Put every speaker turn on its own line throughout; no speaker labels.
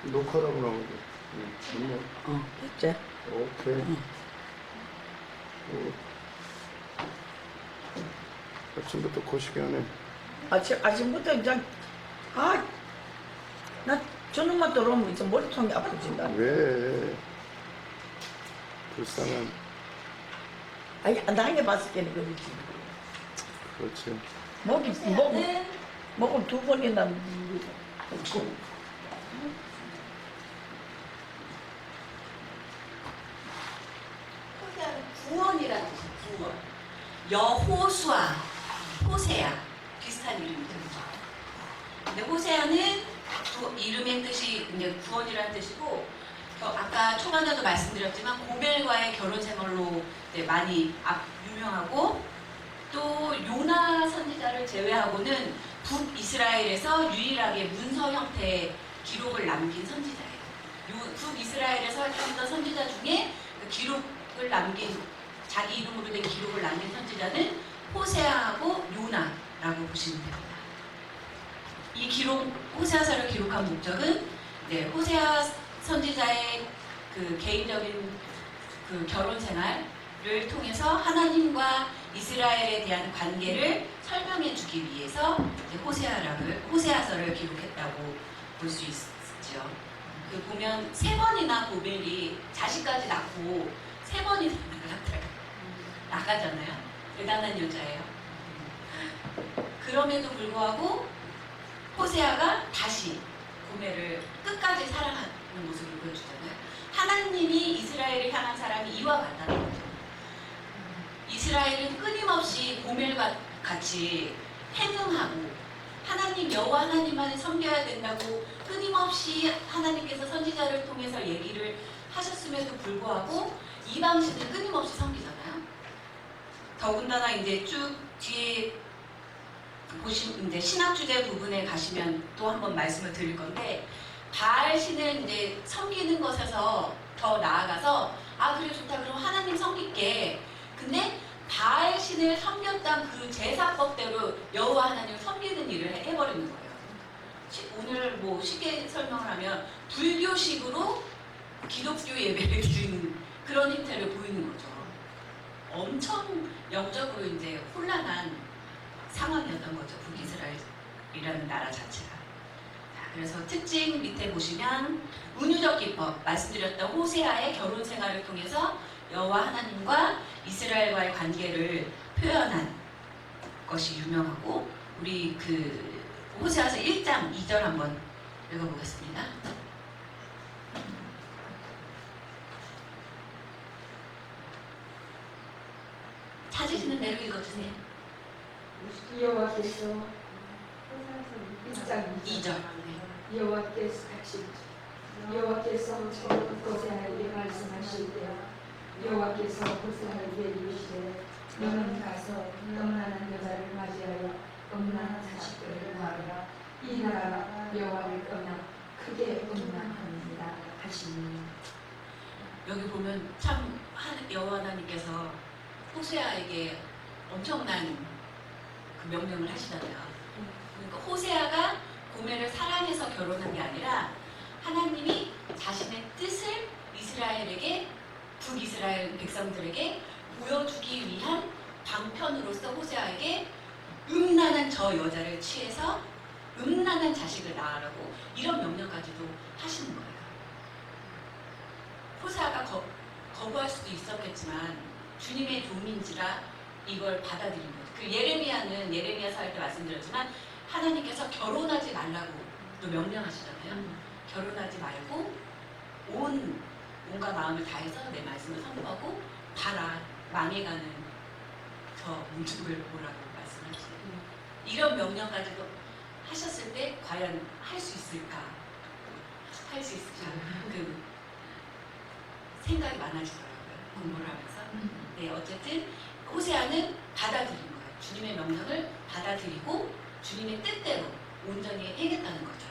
녹화라고 나오죠. 좋네.
됐지?
오케이. 아침부터 거시기하네.
아침부터 이제, 나 저녁만 들어오면 이제 머리통이 아프진다.
왜? 불쌍한.
아니, 나에게 봤을 때는 그렇지.
그렇지.
목을 두 번이나 물고.
구원이라는 뜻이 구원. 여호수아, 호세아 비슷한 이름이죠. 근데 호세아는 이름의 뜻이 이제 구원이라는 뜻이고, 아까 초반에도 말씀드렸지만 고멜과의 결혼 생활로 많이 유명하고, 또 요나 선지자를 제외하고는 북이스라엘에서 유일하게 문서 형태의 기록을 남긴 선지자예요. 북이스라엘에서 활동했던 선지자 중에 그 기록을 남긴, 자기 이름으로 된 기록을 남긴 선지자는 호세아하고 요나라고 보시면 됩니다. 이 호세아서를 기록한 목적은 호세아 선지자의 그 개인적인 그 결혼 생활을 통해서 하나님과 이스라엘에 대한 관계를 설명해 주기 위해서 호세아서를 기록했다고 볼 수 있죠. 그 보면 3번이나 고멜이 자식까지 낳고 3번이나 나가잖아요. 대단한 여자예요. 그럼에도 불구하고 호세아가 다시 고멜을 끝까지 사랑하는 모습을 보여주잖아요. 하나님이 이스라엘을 향한 사람이 이와 같다는 거죠. 이스라엘은 끊임없이 고멜과 같이 행음하고 하나님 여호와 하나님만을 섬겨야 된다고 끊임없이 하나님께서 선지자를 통해서 얘기를 하셨음에도 불구하고 이방신을 끊임없이 섬기잖아요. 더군다나 이제 쭉 뒤에 보시면 이제 신학 주제 부분에 가시면 또 한번 말씀을 드릴 건데, 바알 신을 이제 섬기는 것에서 더 나아가서 그래 좋다, 그럼 하나님 섬길게. 근데 바알 신을 섬겼던 그 제사법대로 여호와 하나님을 섬기는 일을 해버리는 거예요. 오늘 뭐 쉽게 설명을 하면 불교식으로 기독교 예배를 드리는 그런 형태를 보이는 거죠. 엄청 영적으로 이제 혼란한 상황이었던 거죠. 북이스라엘이라는 나라 자체가. 그래서 특징 밑에 보시면 은유적 기법, 말씀드렸던 호세아의 결혼 생활을 통해서 여호와 하나님과 이스라엘과의 관계를 표현한 것이 유명하고, 우리 그 호세아서 1장 2절 한번 읽어보겠습니다. 찾으시는 대로 읽어주세요.
여호와께서 1장
2절.
여호와께서 호세아에게 말씀하실 때 여호와께서 호세아에게 이르시되 너는 가서 음란한 여자를 맞이하여 음란한 자식들을 낳으라. 이 나라가 여호와를 떠나 크게 음란합니다 하시니.
여기 보면 참 여호와 하나님께서 호세아에게 엄청난 그 명령을 하시잖아요. 그러니까 호세아가 고멜을 사랑해서 결혼한 게 아니라 하나님이 자신의 뜻을 이스라엘에게, 북이스라엘 백성들에게 보여주기 위한 방편으로서 호세아에게 음란한 저 여자를 취해서 음란한 자식을 낳으라고 이런 명령까지도 하시는 거예요. 호세아가 거부할 수도 있었겠지만 주님의 종인지라 이걸 받아들인 거죠. 그 예레미야서 할 때 말씀드렸지만 하나님께서 결혼하지 말라고 또 명령하시잖아요. 결혼하지 말고 온갖 마음을 다해서 내 말씀을 선포하고 봐라, 망해가는 저 문축을 보라고 말씀하시네요. 이런 명령까지도 하셨을 때 과연 할 수 있을까? 할 수 있을까? 그 생각이 많아지더라고요. 공부를 하면서. 네, 어쨌든 호세아는 받아들인 거예요. 주님의 명령을 받아들이고 주님의 뜻대로 온전히 행했다는 거죠.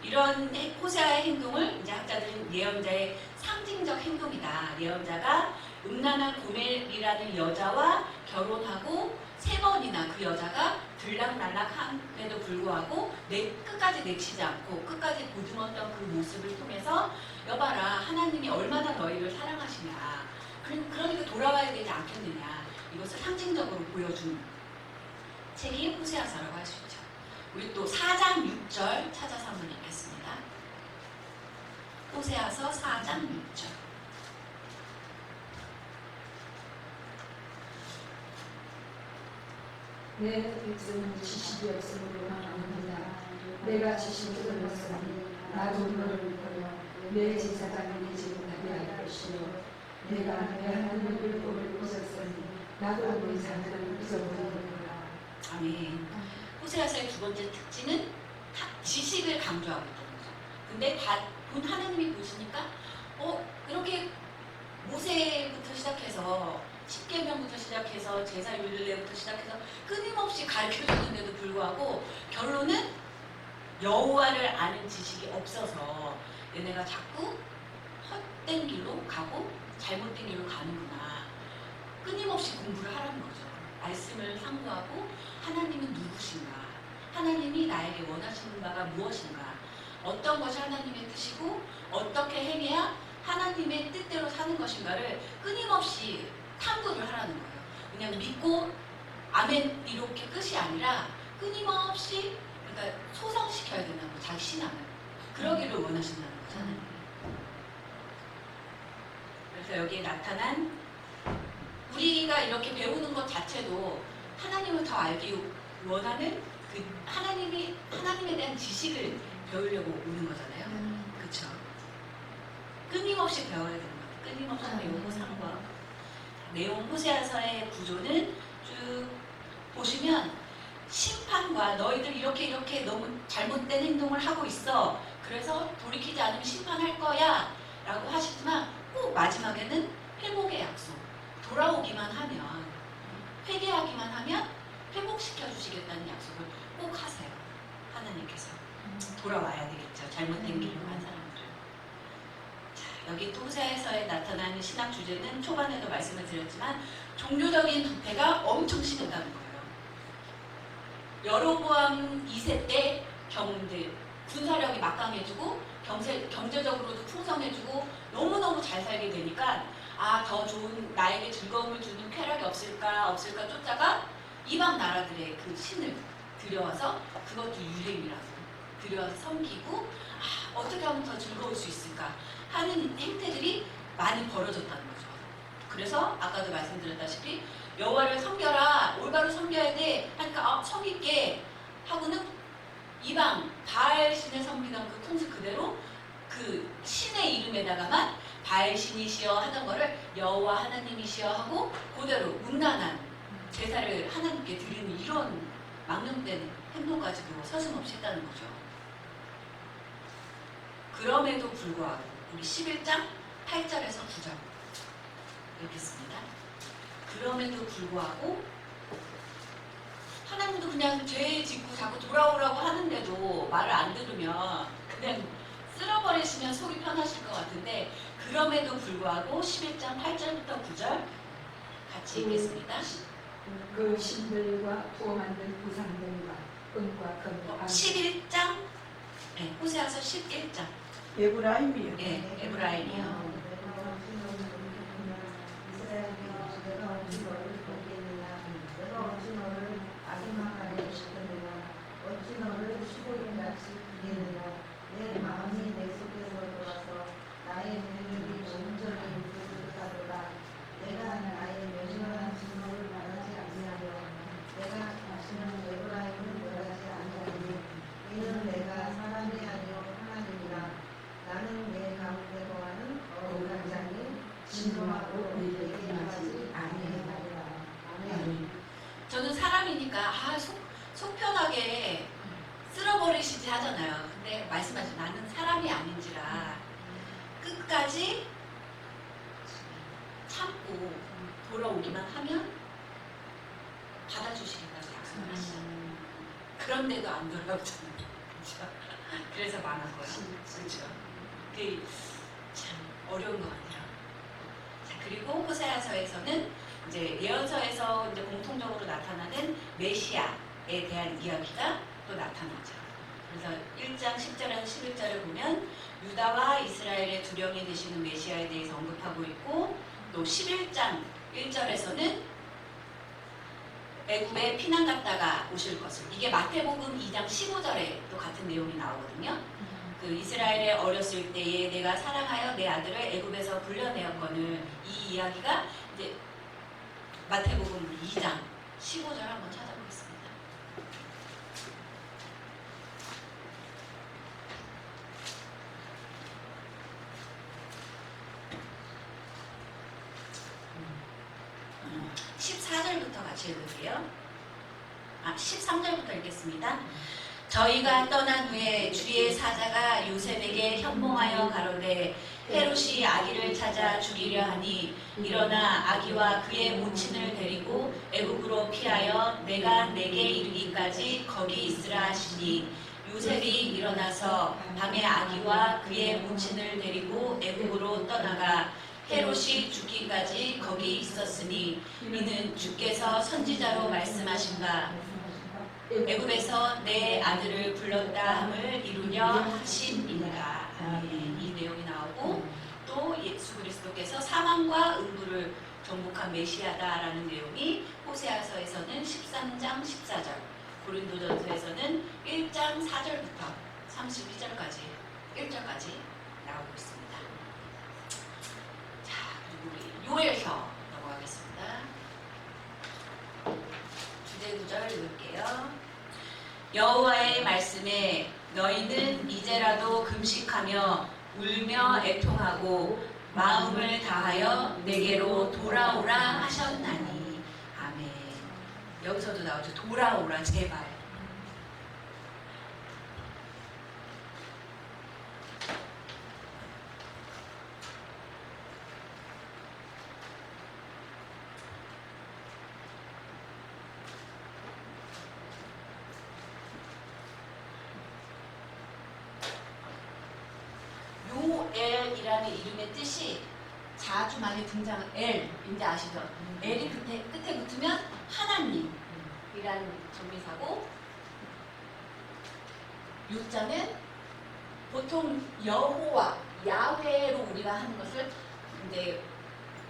이런 호세아의 행동을 이제 학자들은 예언자의 상징적 행동이다. 예언자가 음란한 고멜이라는 여자와 결혼하고 3번이나 그 여자가 들락날락함에도 불구하고 끝까지 내치지 않고 끝까지 보듬었던 그 모습을 통해서 여봐라 하나님이 얼마나 너희를 사랑하시냐 그러니까 돌아와야 되지 않겠느냐 이것을 상징적으로 보여준 책이 호세아서라고 할 수 있죠. 우리 또 4장 6절 찾아서 한번 읽겠습니다. 호세아서 4장 6절.
내 백성은 지식이 없으므로 망한다. 내가 지식을 들었으니 나도 너를 보여 내 제사장을 내지 못하게 할 것이요 내가 내 하나님의 법을 부쉈으니 나도 내 자녀를 부숴버리리라.
아멘. 호세아서의 두 번째 특징은 지식을 강조하고 있다는 거죠. 근데 본 하나님이 보시니까 이렇게 모세부터 시작해서 10계명부터 시작해서 제사 율례부터 시작해서 끊임없이 가르쳐주는데도 불구하고 결론은 여호와를 아는 지식이 없어서 얘네가 자꾸 헛된 길로 가고 잘못된 길로 가는구나. 끊임없이 공부를 하라는 거죠. 말씀을 상고하고 하나님은 누구신가? 하나님이 나에게 원하시는 바가 무엇인가? 어떤 것이 하나님의 뜻이고 어떻게 행해야 하나님의 뜻대로 사는 것인가를 끊임없이 탐구를 하라는 거예요. 그냥 믿고 아멘 이렇게 끝이 아니라 끊임없이 그러니까 소성시켜야 된다고 자기 신앙을 그러기를 원하신다는 거잖아요. 그래서 여기에 나타난 우리가 이렇게 배우는 것 자체도 하나님을 더 알기 원하는 그 하나님에 대한 지식을 배우려고 오는 거잖아요. 그렇죠? 끊임없이 배워야 되는 거예요. 끊임없이 배우고 상고하고. 내용 호세아서의 구조는 쭉 보시면 심판과 너희들 이렇게 너무 잘못된 행동을 하고 있어. 그래서 돌이키지 않으면 심판할 거야 라고 하시지만 꼭 마지막에는 회복의 약속. 돌아오기만 하면 회개하기만 하면 회복시켜 주시겠다는 약속을 꼭 하세요. 하나님께서 돌아와야 되겠죠. 잘못된 길로 간 사람들은. 자, 여기 또 호세아서에 나타나는 신학 주제는 초반에도 말씀을 드렸지만 종교적인 부패가 엄청 심했다는 거예요. 여로보암 2세 때 군사력이 막강해지고 경제적으로도 풍성해지고 너무너무 잘 살게 되니까 더 좋은 나에게 즐거움을 주는 쾌락이 없을까 쫓다가 이방 나라들의 그 신을 들여와서 그것도 유행이라고 들여와서 섬기고 어떻게 하면 더 즐거울 수 있을까 하는 행태들이 많이 벌어졌다는 거죠. 그래서 아까도 말씀드렸다시피 여호와를 섬겨라 올바로 섬겨야 돼 하니까 섬길게 하고는 이방 바알 신을 섬기던 그 풍습 그대로 그 신의 이름에다가만 바알 신이시여 하던 거를 여호와 하나님이시여 하고 그대로 문란한 제사를 하나님께 드리는 이런 망령된 행동까지도 서슴없이 했다는 거죠. 그럼에도 불구하고 우리 11장 8절에서 9절 읽겠습니다. 그럼에도 불구하고 하나님도 그냥 죄 짓고 자꾸 돌아오라고 하는데도 말을 안 들으면 그냥 쓸어버리시면 속이 편하실 것 같은데 그럼에도 불구하고 11장 8절부터 9절 같이 읽겠습니다.
그 신들과 부어 만든 우상들과 은과 금과
11장 호세아서 11장
에브라임이요.
에브라임이요.
내 마음이 내 속에서 돌아서 나의 능력이 온전히 부족하도다. 내가 나의 멸절한 진노를 말하지 아니하며 내가 다시는 에브라임을 멸하지 아니하니 이는 내가 사람이 아니요 하나님이라. 나는 내 가운데 거하는 거룩한 자니 진노하고 내게 하지 아니하리라. 아멘.
저는 사람이니까 속 편하게 쓸어버리시지 하잖아요. 근데 말씀하신 나는 사람이 아닌지라 끝까지 참고 돌아오기만 하면 받아주시겠다고 약속을 하시잖아요. 그런데도 안 돌아오잖아요. 그렇죠? 그래서 망한 거예요. 그렇죠? 그게 참 어려운 것 같아요. 자, 그리고 호세아서에서는 이제 예언서에서 이제 공통적으로 나타나는 메시아 대한 이야기가 또 나타나죠. 그래서 1장 10절에서 11절을 보면 유다와 이스라엘의 두령이 되시는 메시아에 대해서 언급하고 있고, 또 11장 1절에서는 애굽에 피난 갔다가 오실 것을, 이게 마태복음 2장 15절에 또 같은 내용이 나오거든요. 그 이스라엘에 어렸을 때에 내가 사랑하여 내 아들을 애굽에서 불러내었거늘, 이 이야기가 이제 마태복음 2장 15절 한번 찾아보겠습니다. 음. 14절부터 같이 읽으세요. 13절부터 읽겠습니다. 저희가 떠난 후에 주의 사자가 요셉에게 현몽하여 가로되 헤롯이 아기를 찾아 죽이려 하니 일어나 아기와 그의 모친을 데리고 애굽으로 피하여 내가 내게 이르기까지 거기 있으라 하시니 요셉이 일어나서 밤에 아기와 그의 모친을 데리고 애굽으로 떠나가 헤롯이 죽기까지 거기 있었으니 이는 주께서 선지자로 말씀하신 바 애굽에서 내 아들을 불렀다 함을 이루려 하심이니라. 이 내용이 나오고, 또 예수 그리스도께서 사망과 음부를 정복한 메시아다라는 내용이 호세아서에서는 13장 14절, 고린도전서에서는 1장 4절부터 32절까지 1절까지 나오고 있습니다. 자, 그리고 우리 요엘서 넘어가겠습니다. 주제 구절 읽을게요. 여호와의 말씀에 너희는 이제라도 금식하며 울며 애통하고 마음을 다하여 내게로 돌아오라 하셨나니. 아멘. 여기서도 나오죠. 돌아오라 제발. 요엘이라는 이름의 뜻이 자주 많이 등장한 엘인데 아시죠? 엘이 끝에 붙으면 하나님이라는 전미사고, 요자는 보통 여호와, 야훼로 우리가 하는 것을, 근데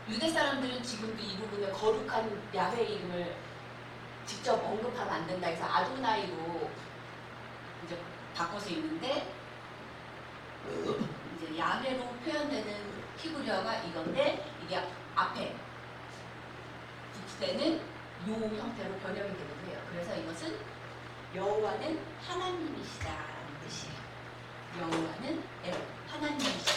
유대 사람들은 지금도 이 부분에 거룩한 야훼 이름을 직접 언급하면 안 된다 해서 아도나이로 이제 바꿔서 있는데, 이제 야훼로 표현되는 히브리어가 이건데, 이게 앞에 붙을 때는 요 형태로 번역이 되기도 해요. 그래서 이것은 여호와는 하나님이시다라는 뜻이에요. 여호와는 하나님이시다.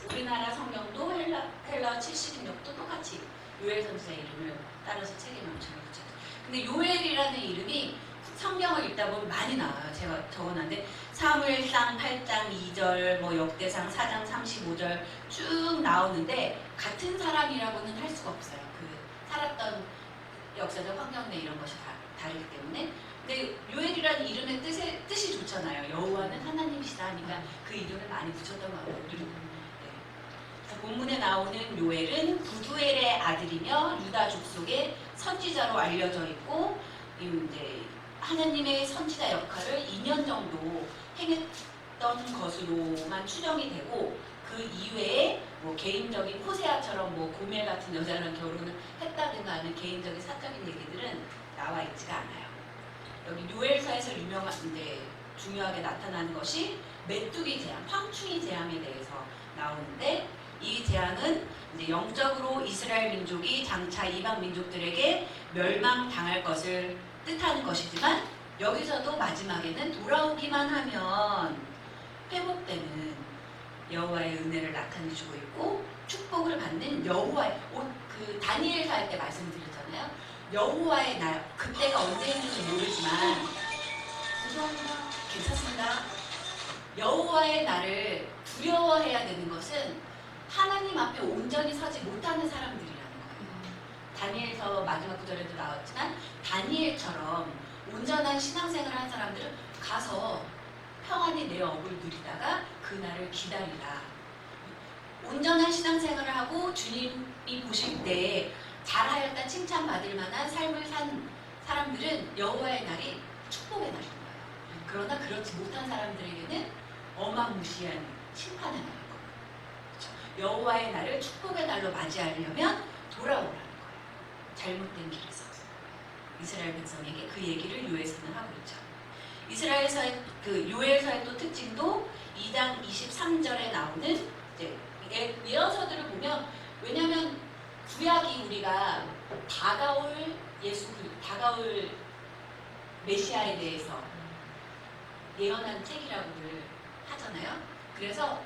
우리나라 성경도 헬라 70인역도 똑같이 요엘 선지자의 이름을 따라서 책에 명칭을 붙였죠. 근데 요엘이라는 이름이 성경을 읽다 보면 많이 나와요. 제가 적어놨는데 사무엘상 8장 2절, 뭐 역대상 4장 35절 쭉 나오는데 같은 사람이라고는 할 수가 없어요. 그 살았던 역사적 환경 내 이런 것이 다르기 때문에. 근데 요엘이라는 이름의 뜻이 좋잖아요. 여호와는 하나님이시다 하니까 그 이름을 많이 붙였던 것 같아요. 그래서 본문에 나오는 요엘은 부두엘의 아들이며 유다 족속의 선지자로 알려져 있고, 이제 하나님의 선지자 역할을 2년 정도 행했던 것으로만 추정이 되고, 그 이외에 뭐 개인적인 호세아처럼 뭐 고멜 같은 여자랑 결혼을 했다든가 하는 개인적인 사적인 얘기들은 나와 있지가 않아요. 여기 요엘서에서 유명한, 이제 중요하게 나타나는 것이 메뚜기 재앙, 황충이 재앙에 대해서 나오는데, 이 재앙은 이제 영적으로 이스라엘 민족이 장차 이방 민족들에게 멸망당할 것을 뜻하는 것이지만, 여기서도 마지막에는 돌아오기만 하면 회복되는 여호와의 은혜를 나타내주고 있고, 축복을 받는 여호와의, 그 다니엘서 할 때 말씀드렸잖아요. 여호와의 날, 그때가 언제인지 모르지만 괜찮습니다. 여호와의 날을 두려워해야 되는 것은 하나님 앞에 온전히 서지 못하는 사람들이라는 거예요. 다니엘서 마지막 구절에도 나왔지만 다니엘처럼 온전한 신앙생활을 한 사람들은 가서 평안히 내 업을 누리다가 그날을 기다리라. 온전한 신앙생활을 하고 주님이 보실 때 잘하였다 칭찬받을 만한 삶을 산 사람들은 여호와의 날이 축복의 날인 거예요. 그러나 그렇지 못한 사람들에게는 어마무시한 심판의 날인 거예요. 그렇죠? 여호와의 날을 축복의 날로 맞이하려면 돌아오라는 거예요. 잘못된 길에서. 이스라엘 백성에게 그 얘기를 요엘서는 하고 있죠. 이스라엘서의 그 요엘서의 또 특징도 2장 23절에 나오는 이제 예언서들을 보면, 왜냐하면 구약이 우리가 다가올 다가올 메시아에 대해서 예언한 책이라고를 하잖아요. 그래서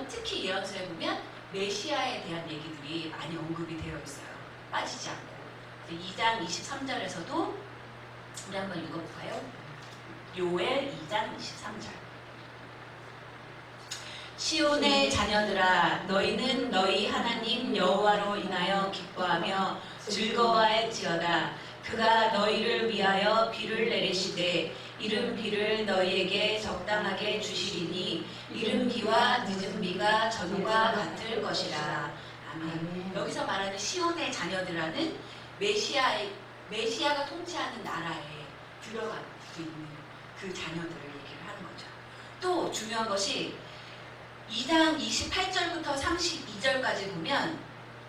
특히 예언서에 보면 메시아에 대한 얘기들이 많이 언급이 되어 있어요. 빠지지 않고. 2장 23절에서도 우리 한번 읽어볼까요? 요엘 2장 23절. 시온의 자녀들아, 너희는 너희 하나님 여호와로 인하여 기뻐하며 즐거워할지어다. 그가 너희를 위하여 비를 내리시되 이른 비를 너희에게 적당하게 주시리니 이른 비와 늦은 비가 전과 같을 것이라. 아멘. 여기서 말하는 시온의 자녀들라는 메시아가 통치하는 나라에 들어가고 있는 그 자녀들을 얘기를 하는 거죠. 또 중요한 것이 2장 28절부터 32절까지 보면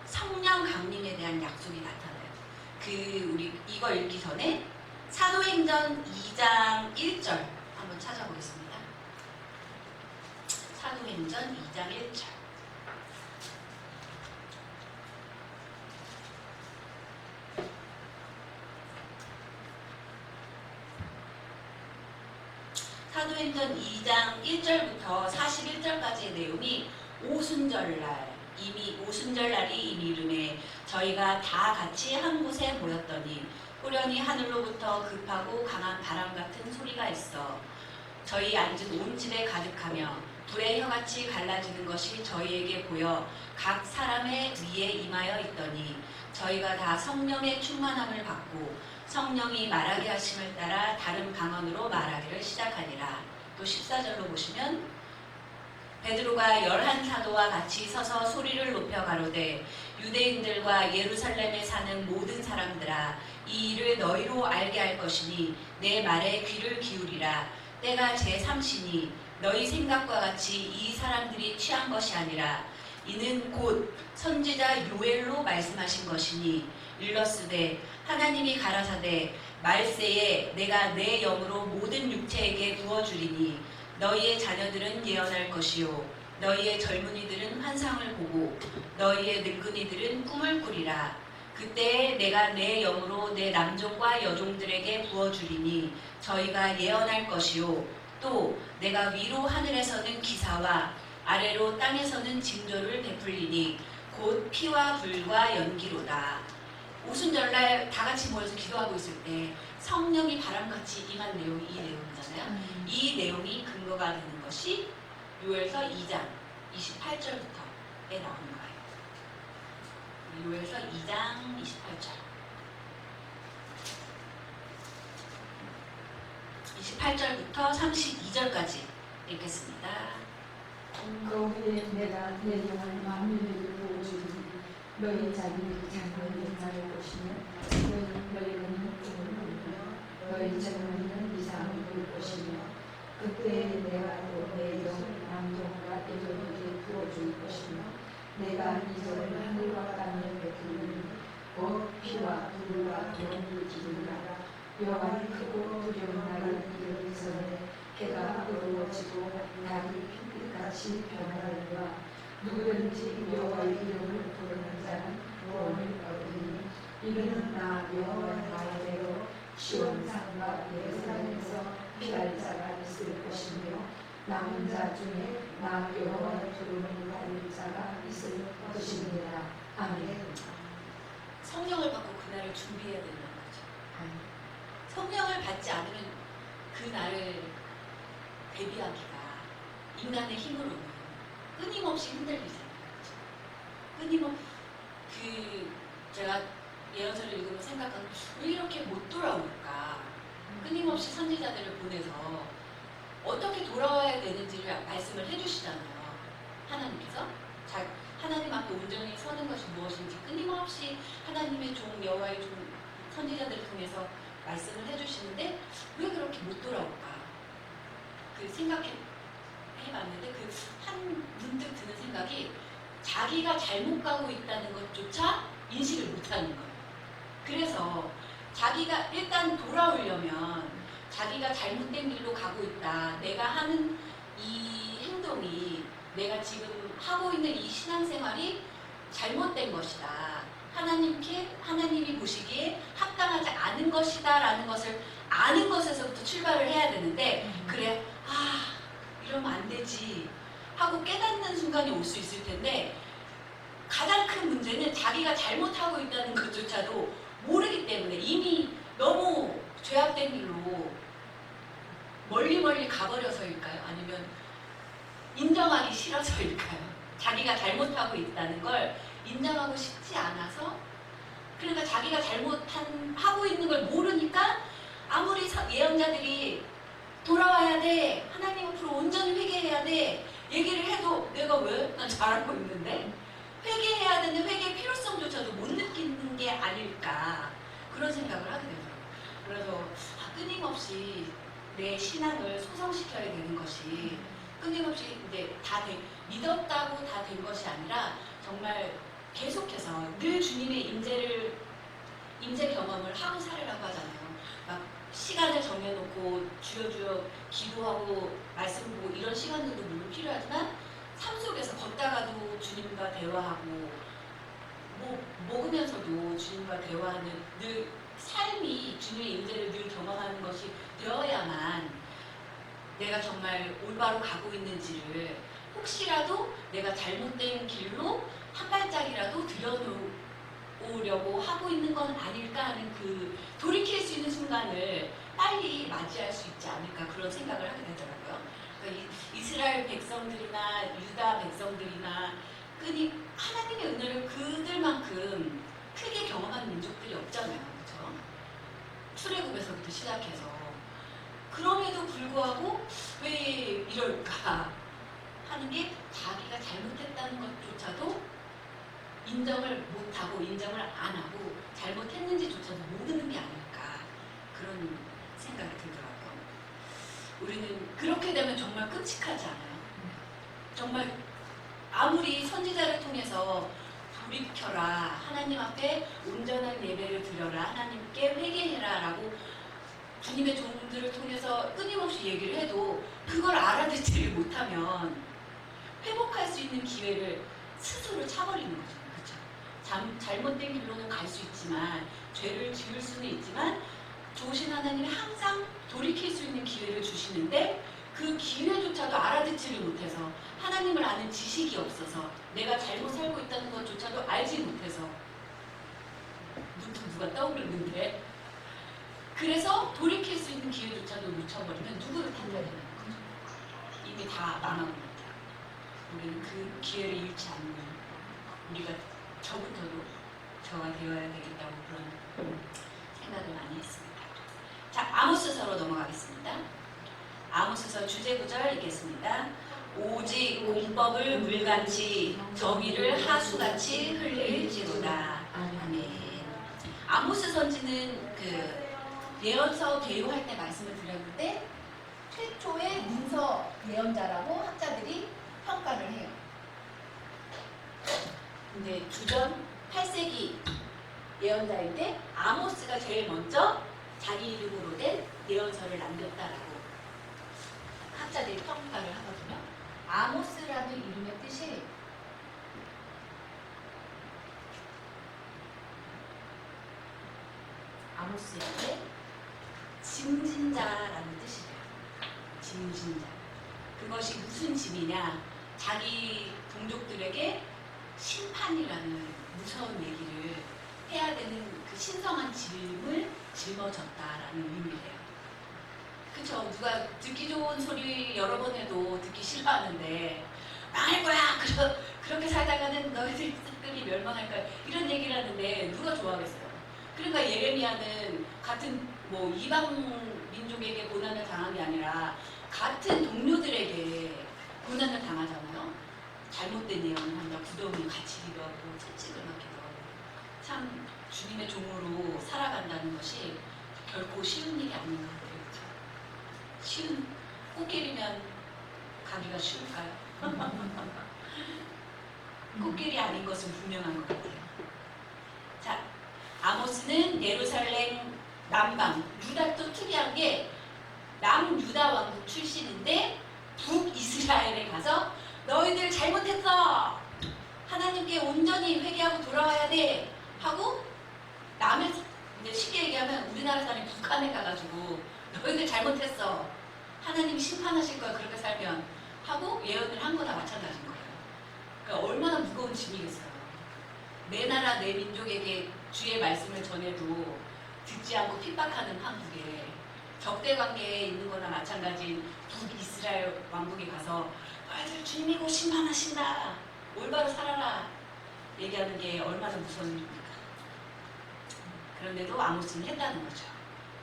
성령 강림에 대한 약속이 나타나요. 우리 이거 읽기 전에 사도행전 2장 1절 한번 찾아보겠습니다. 사도행전 2장 1절. 사도행전 2장 1절부터 41절까지의 내용이 오순절날이 이미 이름에 저희가 다 같이 한 곳에 모였더니 호련히 하늘로부터 급하고 강한 바람 같은 소리가 있어 저희 앉은 온 집에 가득하며 불의 혀같이 갈라지는 것이 저희에게 보여 각 사람의 위에 임하여 있더니 저희가 다 성령의 충만함을 받고 성령이 말하게 하심을 따라 다른 방언으로 말하기를 시작하니라. 또 14절로 보시면 베드로가 11사도와 같이 서서 소리를 높여 가로되 유대인들과 예루살렘에 사는 모든 사람들아, 이 일을 너희로 알게 할 것이니 내 말에 귀를 기울이라. 때가 제3시니 너희 생각과 같이 이 사람들이 취한 것이 아니라 이는 곧 선지자 요엘로 말씀하신 것이니 일러스되 하나님이 가라사대 말세에 내가 내 영으로 모든 육체에게 부어주리니 너희의 자녀들은 예언할 것이요 너희의 젊은이들은 환상을 보고 너희의 늙은이들은 꿈을 꾸리라. 그때에 내가 내 영으로 내 남종과 여종들에게 부어주리니 저희가 예언할 것이요 또 내가 위로 하늘에서는 기사와 아래로 땅에서는 징조를 베풀리니 곧 피와 불과 연기로다. 오순절날 다 같이 모여서 기도하고 있을 때 성령이 바람같이 임한 내용이 이 내용이잖아요. 이 내용이 근거가 되는 것이 요엘서 2장 28절부터에 나오는 거예요. 요엘서 2장 28절. 28절부터 32절까지 읽겠습니다.
거기에 내가 내 영을 만민에게 부어주리니 너희 자기의 장로를 인하여 보시며 너희는 꿈을 꾸며 너희 젊은이는 이상을 볼 것이며 그때 내가 또 내 영을 남종과 여종에게 부어줄 것이며 내가 이절을 하늘과 땅에 베풀리니 곧 피와 불과 연기 기르리라. 여호와의 크고 두려운 날을 이르기 전에 해가 어두워지고 달이 핏빛같이 변하리라. 누구든지 여호와의 이름을 부르는 자는 구원을 얻으리니 이는 나 여호와의 말대로 시온산과 예루살렘에서 피할 자가 있을 것이며 남은 자 중에 나 여호와의 부름을 받을 자가 있을 것입니다. 아멘.
성령을 받고 그날을 준비해야 된다는 거죠. 성령을 받지 않으면 그날을 대비하기가 인간의 힘으로는 끊임없이 흔들리잖아요. 제가 예언서를 읽으면 생각하는 왜 이렇게 못 돌아올까? 끊임없이 선지자들을 보내서 어떻게 돌아와야 되는지를 말씀을 해주시잖아요. 하나님께서 하나님 앞에 온전히 서는 것이 무엇인지 끊임없이 하나님 하나님의 종 여호와의 종 선지자들을 통해서 말씀을 해주시는데 왜 그렇게 못 돌아올까? 그 생각해봤는데 그 한 문득 드는 생각이 자기가 잘못 가고 있다는 것조차 인식을 못하는 거예요. 그래서 자기가 일단 돌아오려면 자기가 잘못된 길로 가고 있다. 내가 하는 이 행동이 내가 지금 하고 있는 이 신앙생활이 잘못된 것이다. 하나님이 보시기에 합당하지 않은 것이다 라는 것을 아는 것에서부터 출발을 해야 되는데 그래 이러면 안 되지 하고 깨닫는 순간이 올 수 있을 텐데 가장 큰 문제는 자기가 잘못하고 있다는 것조차도 모르기 때문에 이미 너무 죄악된 길로 멀리 가버려서일까요? 아니면 인정하기 싫어서일까요? 자기가 잘못하고 있다는 걸 인정하고 싶지 않아서 그러니까 자기가 하고 있는 걸 모르니까 아무리 예언자들이 돌아와야 돼 하나님 앞으로 온전히 회개해야 돼 얘기를 해도 내가 왜? 난 잘하고 있는데 회개해야 되는 회개의 필요성조차도 못 느끼는 게 아닐까 그런 생각을 하게 되더라고요. 그래서 끊임없이 내 신앙을 소성시켜야 되는 것이 끊임없이 이제 믿었다고 다 된 것이 아니라 정말 계속해서 늘 주님의 임재 경험을 하고 살으라고 하잖아요. 막 시간을 정해놓고 주여 기도하고 말씀 보고 이런 시간들도 물론 필요하지만 삶 속에서 걷다가도 주님과 대화하고 먹으면서도 주님과 대화하는 늘 삶이 주님의 임재를 늘 경험하는 것이 되어야만 내가 정말 올바로 가고 있는지를 혹시라도 내가 잘못된 길로 한 발짝이라도 들여놓으려고 하고 있는 건 아닐까 하는 그 돌이킬 수 있는 순간을 빨리 맞이할 수 있지 않을까 그런 생각을 하게 되더라고요. 그러니까 이스라엘 백성들이나 유다 백성들이나 하나님의 은혜를 그들만큼 크게 경험한 민족들이 없잖아요. 그렇죠? 출애굽에서부터 시작해서 그럼에도 불구하고 왜 이럴까 하는 게 자기가 잘못했다는 것조차도 인정을 못하고 인정을 안 하고 잘못했는지조차도 모르는 게 아닐까 그런 생각이 들더라고요. 우리는 그렇게 되면 정말 끔찍하지 않아요? 정말 아무리 선지자를 통해서 돌이켜라 하나님 앞에 온전한 예배를 드려라 하나님께 회개해라 라고 주님의 종들을 통해서 끊임없이 얘기를 해도 그걸 알아듣지를 못하면 회복할 수 있는 기회를 스스로 차버리는 거죠. 그렇죠? 잘못된 길로는 갈 수 있지만 죄를 지을 수는 있지만 좋으신 하나님이 항상 돌이킬 수 있는 기회를 주시는데 그 기회조차도 알아듣지를 못해서 하나님을 아는 지식이 없어서 내가 잘못 살고 있다는 것조차도 알지 못해서 문득 누가 떠오르는데 그래서 돌이킬 수 있는 기회조차도 놓쳐버리면 누구를 탓해야 되는 거죠? 이미 다 망한 겁니다. 우리는 그 기회를 잃지 않는 우리가 저부터도 저가 되어야 되겠다고 그런 생각을 많이 했습니다. 자, 아모스서로 넘어가겠습니다. 아모스서 주제 구절 읽겠습니다. 오직 공법을 물같이 정의를 하수같이 흘릴지로다. 아멘. 아모스 선지는 그 예언서 대요할 때 말씀을 드렸는데 최초의 문서 예언자라고 학자들이 평가를 해요. 근데 주전 8세기 예언자인데 아모스가 제일 먼저 자기 이름으로 된 예언서를 남겼다라고 학자들이 평가를 하거든요. 아모스라는 이름의 뜻이 아모스인데 짐진자라는 뜻이래요. 짐진자. 그것이 무슨 짐이냐? 자기 동족들에게 심판이라는 무서운 얘기를 해야 되는 그 신성한 짐을 짊어졌다라는 의미래요. 그쵸? 누가 듣기 좋은 소리 여러 번 해도 듣기 싫어하는데 망할 거야! 그렇게 살다가는 너희들이 멸망할 거야. 이런 얘기를 하는데 누가 좋아하겠어요? 그러니까 예레미야는 같은 이방 민족에게 고난을 당한 게 아니라 같은 동료들에게 고난을 당하잖아요. 잘못된 예언을 한다. 부동이 갇히기도 하고 채찍을 맞기도 하고 참 살아간다는 것이 결코 쉬운 일이 아닌 것 같아요. 그렇죠? 쉬운 꽃길이면 가기가 쉬울까요? 꽃길이 아닌 것은 분명한 것 같아요. 자, 아모스는 예루살렘 남방, 유다 또 특이한 게 남유다 왕국 출신인데 북이스라엘에 가서 너희들 잘못했어. 하나님께 온전히 회개하고 돌아와야 돼. 하고 남을 이제 쉽게 얘기하면 우리나라 사람이 북한에 가가지고 너희들 잘못했어. 하나님이 심판하실 거야. 그렇게 살면 하고 예언을 한 거나 마찬가지인 거예요. 그러니까 얼마나 무거운 짐이겠어요. 내 나라 내 민족에게 주의 말씀을 전해도 듣지 않고 핍박하는 한국에 적대 관계에 있는 거나 마찬가지인 북이스라엘 왕국에 가서 너희들 주님이 곧 심판하신다. 올바로 살아라. 얘기하는 게 얼마나 무서운 일입니까? 그런데도 아모스는 했다는 거죠.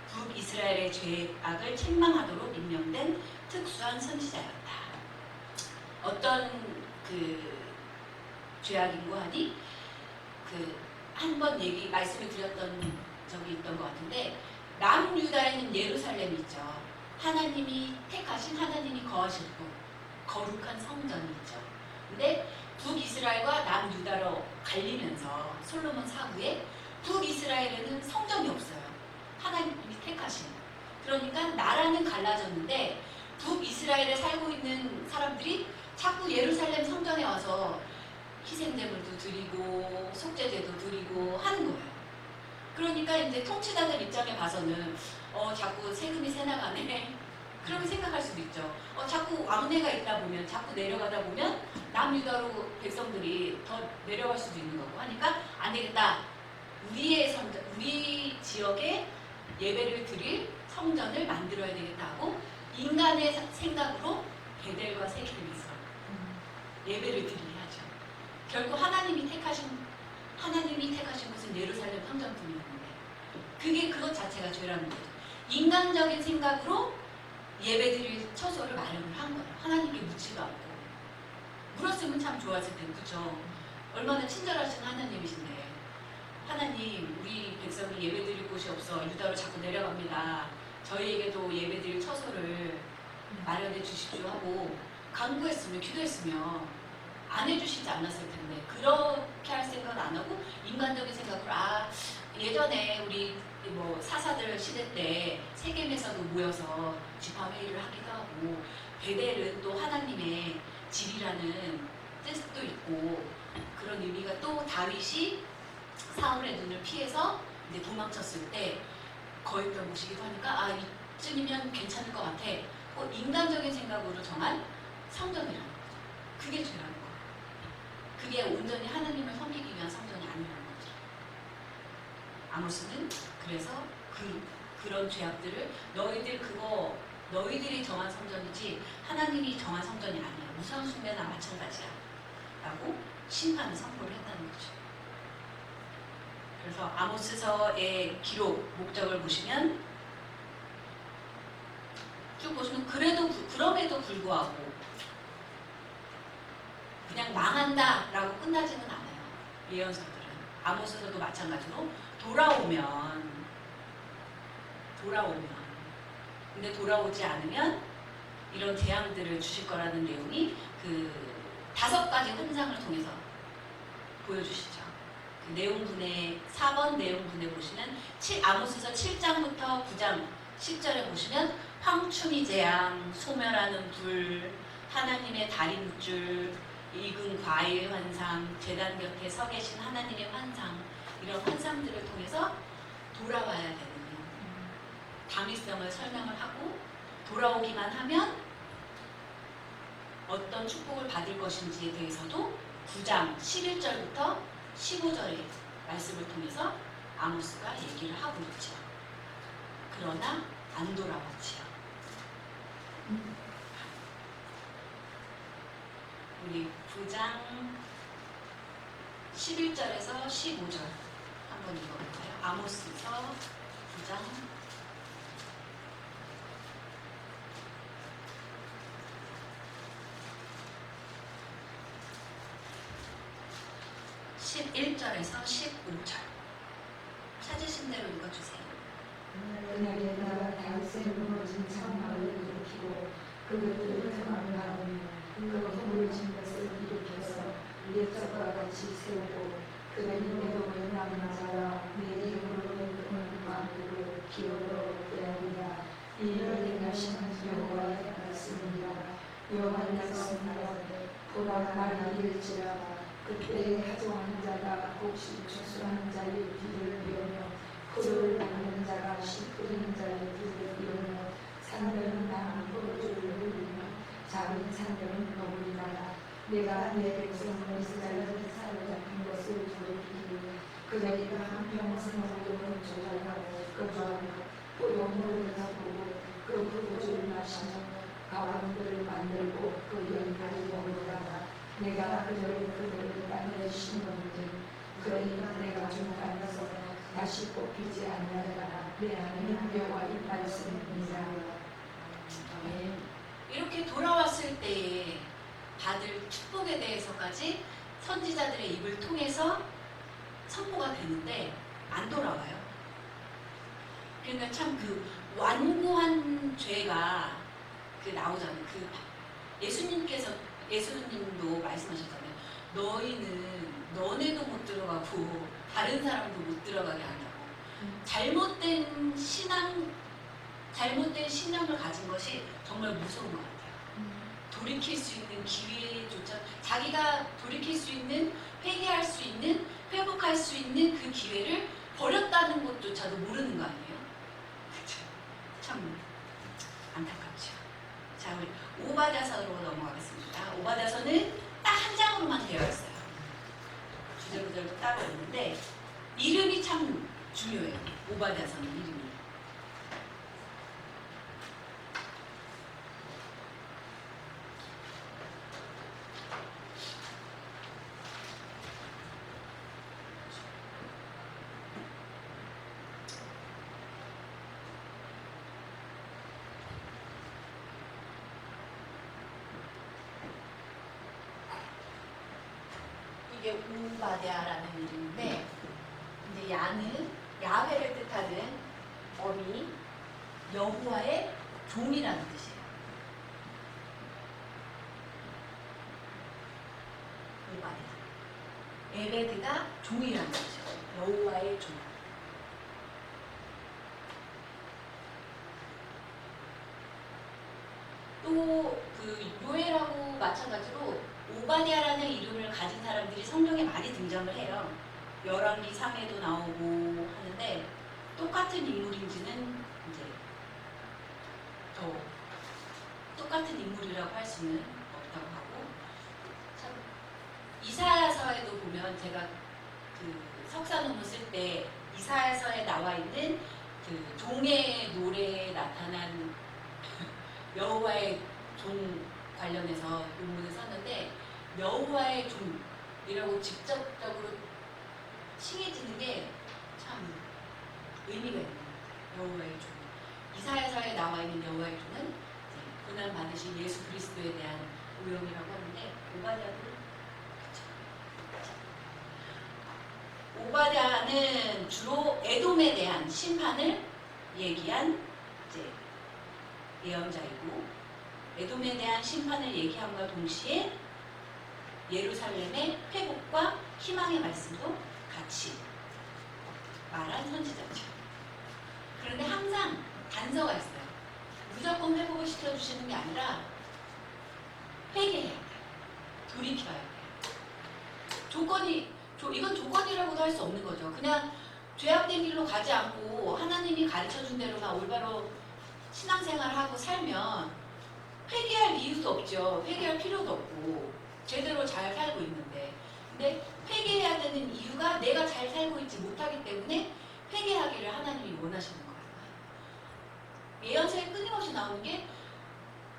북이스라엘의 죄악을 책망하도록 임명된 특수한 선지자였다. 어떤 그 죄악인고 하니 한 번 말씀을 드렸던 적이 있던 것 같은데 남유다에 있는 예루살렘이 있죠. 하나님이 택하신 하나님이 거하실 곳, 거룩한 성전이 있죠. 근데 북이스라엘과 남유다로 갈리면서 솔로몬 사후에 북이스라엘에는 성전이 없어요. 하나님이 택하신. 그러니까 나라는 갈라졌는데 북이스라엘에 살고 있는 사람들이 자꾸 예루살렘 성전에 와서 희생제물도 드리고 속죄제도 드리고 하는 거예요. 그러니까 이제 통치자들 입장에 봐서는 자꾸 세금이 새나가네. 그렇게 생각할 수도 있죠. 자꾸 왕래가 있다 보면 자꾸 내려가다 보면 남유다로 백성들이 더 내려갈 수도 있는 거고 하니까 안 되겠다. 우리 지역에 예배를 드릴 성전을 만들어야 되겠다 하고 인간의 생각으로 베델과 세겜에서 예배를 드리게 하죠. 결국 하나님이 택하신 것은 예루살렘 성전뿐이었는데 그것 자체가 죄라는 거죠. 인간적인 생각으로 예배드릴 처소를 마련을 한 거예요. 하나님께 묻지도 않고. 물었으면 참 좋았을 텐데, 그죠? 얼마나 친절하신 하나님이신데 하나님, 우리 백성이 예배드릴 곳이 없어 유다로 자꾸 내려갑니다. 저희에게도 예배드릴 처소를 마련해 주십시오 하고 간구했으면 기도했으면 안 해주시지 않았을 텐데 그렇게 할 생각은 안 하고 인간적인 생각으로 예전에 우리 사사들 시대 때 세겜에서도 모여서 집합회의를 하기도 하고 베델은 또 하나님의 집이라는 뜻도 있고 그런 의미가 또 다윗이 사울의 눈을 피해서 이제 도망쳤을 때 거했던 곳이기도 하니까 이쯤이면 괜찮을 것 같아. 인간적인 생각으로 정한 성전이라는 거죠. 그게 죄라는 거예요. 그게 온전히 하나님을 섬기기 위한 성전이 아니라는 거죠. 아모스는 그래서 그런 죄악들을 너희들이 정한 성전이지 하나님이 정한 성전이 아니야. 무서운 숭배나 마찬가지야. 라고 심판을 선포를 했다는 거죠. 그래서 아모스서의 기록 목적을 보시면 쭉 보시면 그럼에도 불구하고 그냥 망한다라고 끝나지는 않아요. 예언서들은. 아모스서도 마찬가지로 돌아오면 근데 돌아오지 않으면 이런 재앙들을 주실 거라는 내용이 5가지 환상을 통해서 보여주시죠. 그 내용분의 4번 내용분에 보시면 아모스서 7장부터 9장 10절에 보시면 황충이 재앙, 소멸하는 불, 하나님의 달이 묵줄, 익은 과일 환상, 제단 곁에 서 계신 하나님의 환상, 이런 환상들을 통해서 돌아와야 되는 당위성을 설명을 하고 돌아오기만 하면 어떤 축복을 받을 것인지에 대해서도 9장 11절부터 15절의 말씀을 통해서 아모스가 얘기를 하고 있죠. 그러나 안 돌아왔지요. 우리 9장 11절에서 15절 한번 읽어볼까요? 아모스서 9장 11절에서 15절 찾으신 대로 읽어주세요.
그날에 내가 다윗의 무너진 장막을 일으키고 그것들을 강화하며 그 허물진 것을 일으켜서 옛적과 같이 세우고 그들이 내동을 남은 자가 내 이름으로 내동을 만들고 기업으로 대하리라. 이 일을 행하시는 여호와의 말씀이니라. 여호와의 말씀이라. 보라 날이 이를지라. 그때에 하종하는 자가 혹시 추수하는 자의 뒤를 비우며 포도를 닦는 자가 씨 뿌리는 자의 뒤를 비우며 산들은 나는 포도주를 흘리며 작은 산들은 너구리나라. 내가 내 백성 이스라엘을 사로잡힌 것을 돌이키니 그들이 한평생으로는 조절하고 거주하며 포도물을 가보고 그 포도주를 마시며 가왕들을 만들고 그 연가를 먹으라. 내가 그들을 땅에 심었는데 그러니 내가 준 땅에서 다시 뽑히지 않느니라. 내 하나님 여호와의 말씀입니다.
이렇게 돌아왔을 때에 받을 축복에 대해서까지 선지자들의 입을 통해서 선포가 되는데 안 돌아와요. 그러니까 참 그 완고한 죄가 그 나오잖아요. 그 예수님도 말씀하셨잖아요. 너희는 너네도 못 들어가고 다른 사람도 못 들어가게 한다고. 잘못된 신념을 가진 것이 정말 무서운 것 같아요. 돌이킬 수 있는 기회조차, 자기가 돌이킬 수 있는, 회개할 수 있는, 회복할 수 있는 그 기회를 버렸다는 것조차도 모르는 거 아니에요? 그쵸? 참 안타깝죠. 자, 우리 오바댜서로 넘어가겠습니다. 오바댜서는 딱 한 장으로만 되어 있어요. 주제구절도 따로 있는데 이름이 참 중요해요. 오바댜서는 이름이. 이게 오바댜라는 이름인데, 이제 야는 야훼를 뜻하는 어미, 여호와의 종이라는 뜻이에요. 오바댜. 에베드가 종이라는 뜻이에요. 여호와의 종. 또 그 요엘하고 마찬가지로 오바댜라는 이름을 가진 사람들이 성경에 많이 등장을 해요. 열왕기 3에도 나오고 하는데 똑같은 인물인지는 이제 더 똑같은 인물이라고 할 수는 없다고 하고, 참 이사야서에도 보면 제가 그 석사 논문 쓸 때 이사야서에 나와 있는 그 종의 노래에 나타난 여호와의 종 관련해서 논문을 썼는데, 여호와의 종이라고 직접적으로 칭해지는 게 참 의미가 있는 여호와의 종. 이사야서에 나와 있는 여호와의 종은 고난 받으신 예수 그리스도에 대한 오형이라고 하는데, 오바댜는 주로 에돔에 대한 심판을 얘기한 이제 예언자이고, 에돔에 대한 심판을 얘기함과 동시에 예루살렘의 회복과 희망의 말씀도 같이 말한 선지자죠. 그런데 항상 단서가 있어요. 무조건 회복을 시켜주시는 게 아니라 회개해야 돼요. 돌이켜야 돼요. 이건 조건이라고도 할 수 없는 거죠. 그냥 죄악된 길로 가지 않고 하나님이 가르쳐준 대로만 올바로 신앙생활하고 살면 회개할 이유도 없죠. 회개할 필요도 없고 제대로 잘 살고 있는데, 근데 회개해야 되는 이유가 내가 잘 살고 있지 못하기 때문에 회개하기를 하나님이 원하시는 거예요. 예언서에 끊임없이 나오는 게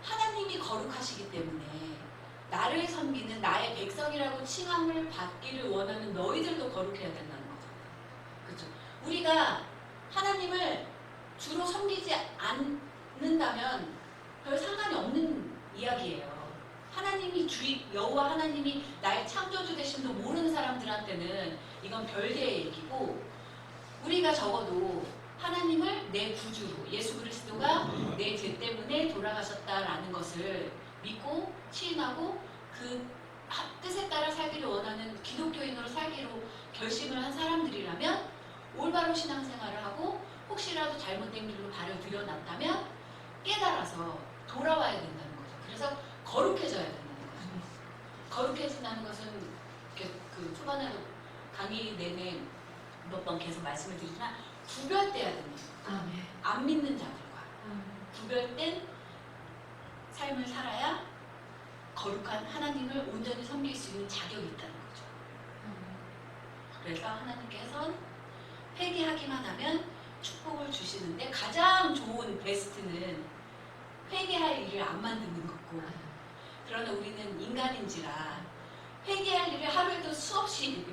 하나님이 거룩하시기 때문에 나를 섬기는 나의 백성이라고 칭함을 받기를 원하는 너희들도 거룩해야 된다는 거죠. 그렇죠? 우리가 하나님을 주로 섬기지 않는다면 별 상관이 없는 이야기예요. 하나님이 여호와 하나님이 나의 창조주 되심도 모르는 사람들한테는 이건 별개의 얘기고, 우리가 적어도 하나님을 내 구주로, 예수 그리스도가 내 죄 때문에 돌아가셨다라는 것을 믿고 시인하고 그 뜻에 따라 살기를 원하는 기독교인으로 살기로 결심을 한 사람들이라면 올바로 신앙생활을 하고 혹시라도 잘못된 길로 발을 들여놨다면 깨달아서 돌아와야 된다는 거죠. 그래서 거룩해져야 된다는 거죠. 거룩해진다는 것은 그 초반에도 강의 내내 몇 번 계속 말씀을 드리지만 구별돼야 된다는 거죠. 안 믿는 자들과 구별된 삶을 살아야 거룩한 하나님을 온전히 섬길 수 있는 자격이 있다는 거죠. 그래서 하나님께서는 회개하기만 하면 축복을 주시는데 가장 좋은 베스트는 회개할 일을 안 만드는 거고, 그러나 우리는 인간인지라 회개할 일을 하루에도 수없이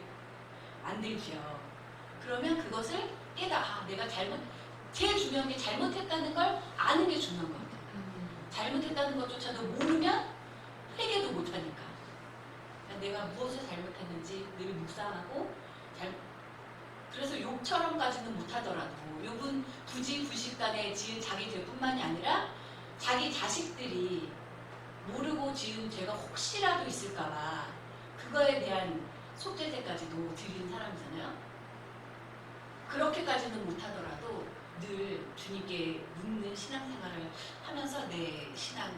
만들죠. 그러면 그것을 내가 제일 중요한 게 잘못했다는 걸 아는 게 중요한 것 같아요. 잘못했다는 것조차도 모르면 회개도 못하니까. 내가 무엇을 잘못했는지 늘 묵상하고 그래서 욥처럼까지는 못하더라도 욥은 굳이 부식간에 지은 자기 죄뿐만이 아니라 자기 자식들이 모르고 지은 죄가 혹시라도 있을까봐 그거에 대한 속죄제까지도 드린 사람이잖아요. 그렇게까지는 못하더라도 늘 주님께 묻는 신앙생활을 하면서 내 신앙을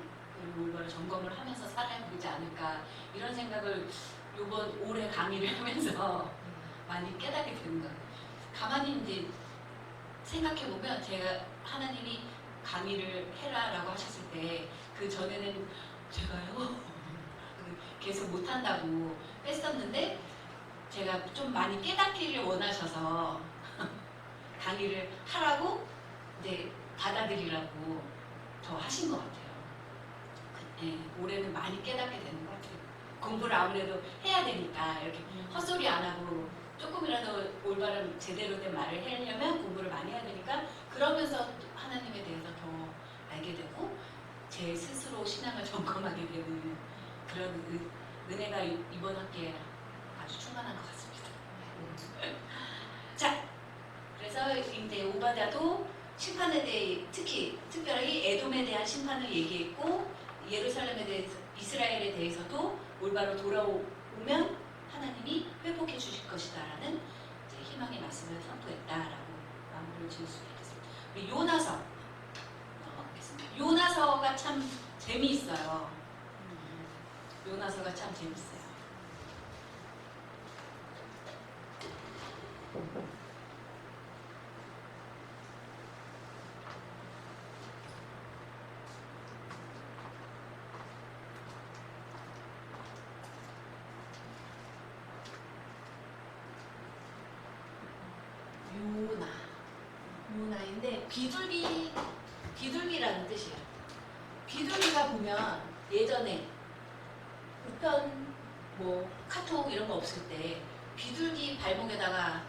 올바로 점검을 하면서 살아야 되지 않을까, 이런 생각을 이번 올해 강의를 하면서 많이 깨닫게 되는 거예요. 가만히 이제 생각해보면 제가 하나님이 강의를 해라라고 하셨을 때 그 전에는 제가요 계속 못한다고 뺐었는데 제가 좀 많이 깨닫기를 원하셔서 강의를 하라고 이제 받아들이라고 더 하신 것 같아요. 올해는 많이 깨닫게 되는 것 같아요. 공부를 아무래도 해야 되니까 이렇게 헛소리 안 하고 조금이라도 올바른 제대로 된 말을 하려면 공부를 많이 해야 되니까, 그러면서 하나님에 대해서 더 알게 되고 제 스스로 신앙을 점검하게 되는 그런 은혜가 이번 학기에 아주 충만한 것 같습니다. 자, 그래서 이제 오바댜도 심판에 대해, 특별히 에돔에 대한 심판을 얘기했고, 예루살렘에 대해서, 이스라엘에 대해서도 올바로 돌아오면 하나님이 회복해 주실 것이다라는 희망의 말씀을 선포했다라고 마무리를 지을 수 있겠습니다. 우리 요나서 넘어가겠습니다. 요나서가 참 재미있어요. 요나서가 참 재밌어요. 요나인데 비둘기라는 뜻이에요. 비둘기가 보면 예전에 우편 카톡 이런 거 없을 때 비둘기 발목에다가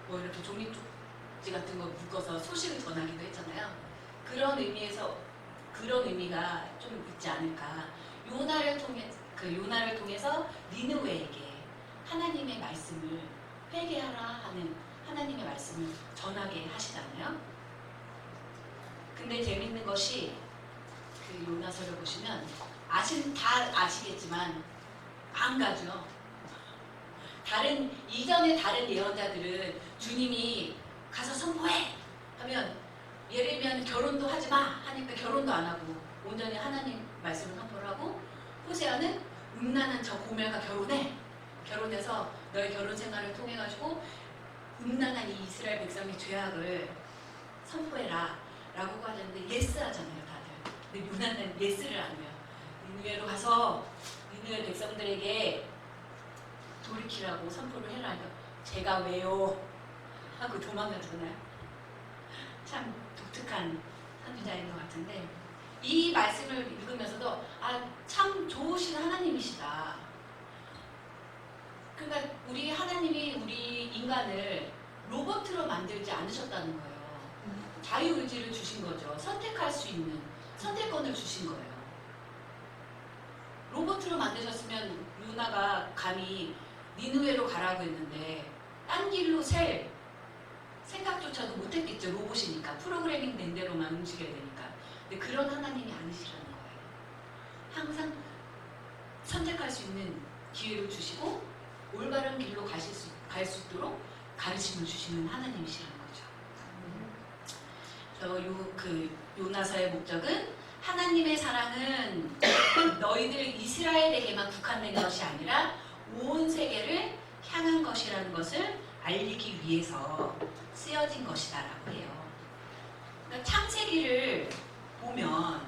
이렇게 종이쪽지 같은 거 묶어서 소식을 전하기도 했잖아요. 그런 의미가 좀 있지 않을까. 요나를 통해서 니느웨에게 하나님의 말씀을 회개하라 하는 하나님의 말씀을 전하게 하시잖아요. 근데 재밌는 것이 그 요나서를 보시면 다 아시겠지만 안 가죠. 이전에 다른 예언자들은 주님이 가서 선포해 하면, 예를 들면 결혼도 하지 마 하니까 결혼도 안 하고 온전히 하나님 말씀을 선포를 하고, 호세아는 음란한 저 고멜과 결혼해서 너의 결혼 생활을 통해 가지고 음란한 이 이스라엘 백성의 죄악을 선포해라 라고 하셨는데 예스 하잖아요 다들. 근데 요나는 예스를 안 해요. 니느웨로 가서 니느웨 백성들에게 돌이키라고 선포를 해라 하니까 제가 왜요 하고 도망가잖아요. 참 독특한 선지자인 것 같은데, 이 말씀을 읽으면서도 참 좋으신 하나님이시다. 그러니까 우리 하나님이 우리 인간을 로봇으로 만들지 않으셨다는 거예요. 자유의지를 주신 거죠. 선택할 수 있는 선택권을 주신 거예요. 로봇으로 만드셨으면 요나가 감히 니느웨로 가라고 했는데 딴 길로 셀 생각조차도 못했겠죠. 로봇이니까 프로그래밍 된 대로만 움직여야 되니까. 근데 그런 하나님이 아니시라는 거예요. 항상 선택할 수 있는 기회를 주시고 올바른 길로 갈 수 있도록 가르침을 주시는 하나님이시라는 거죠. 그래서 요나서의 목적은 하나님의 사랑은 너희들 이스라엘에게만 국한된 것이 아니라 온 세계를 향한 것이라는 것을 알리기 위해서 쓰여진 것이다라고 해요. 그러니까 창세기를 보면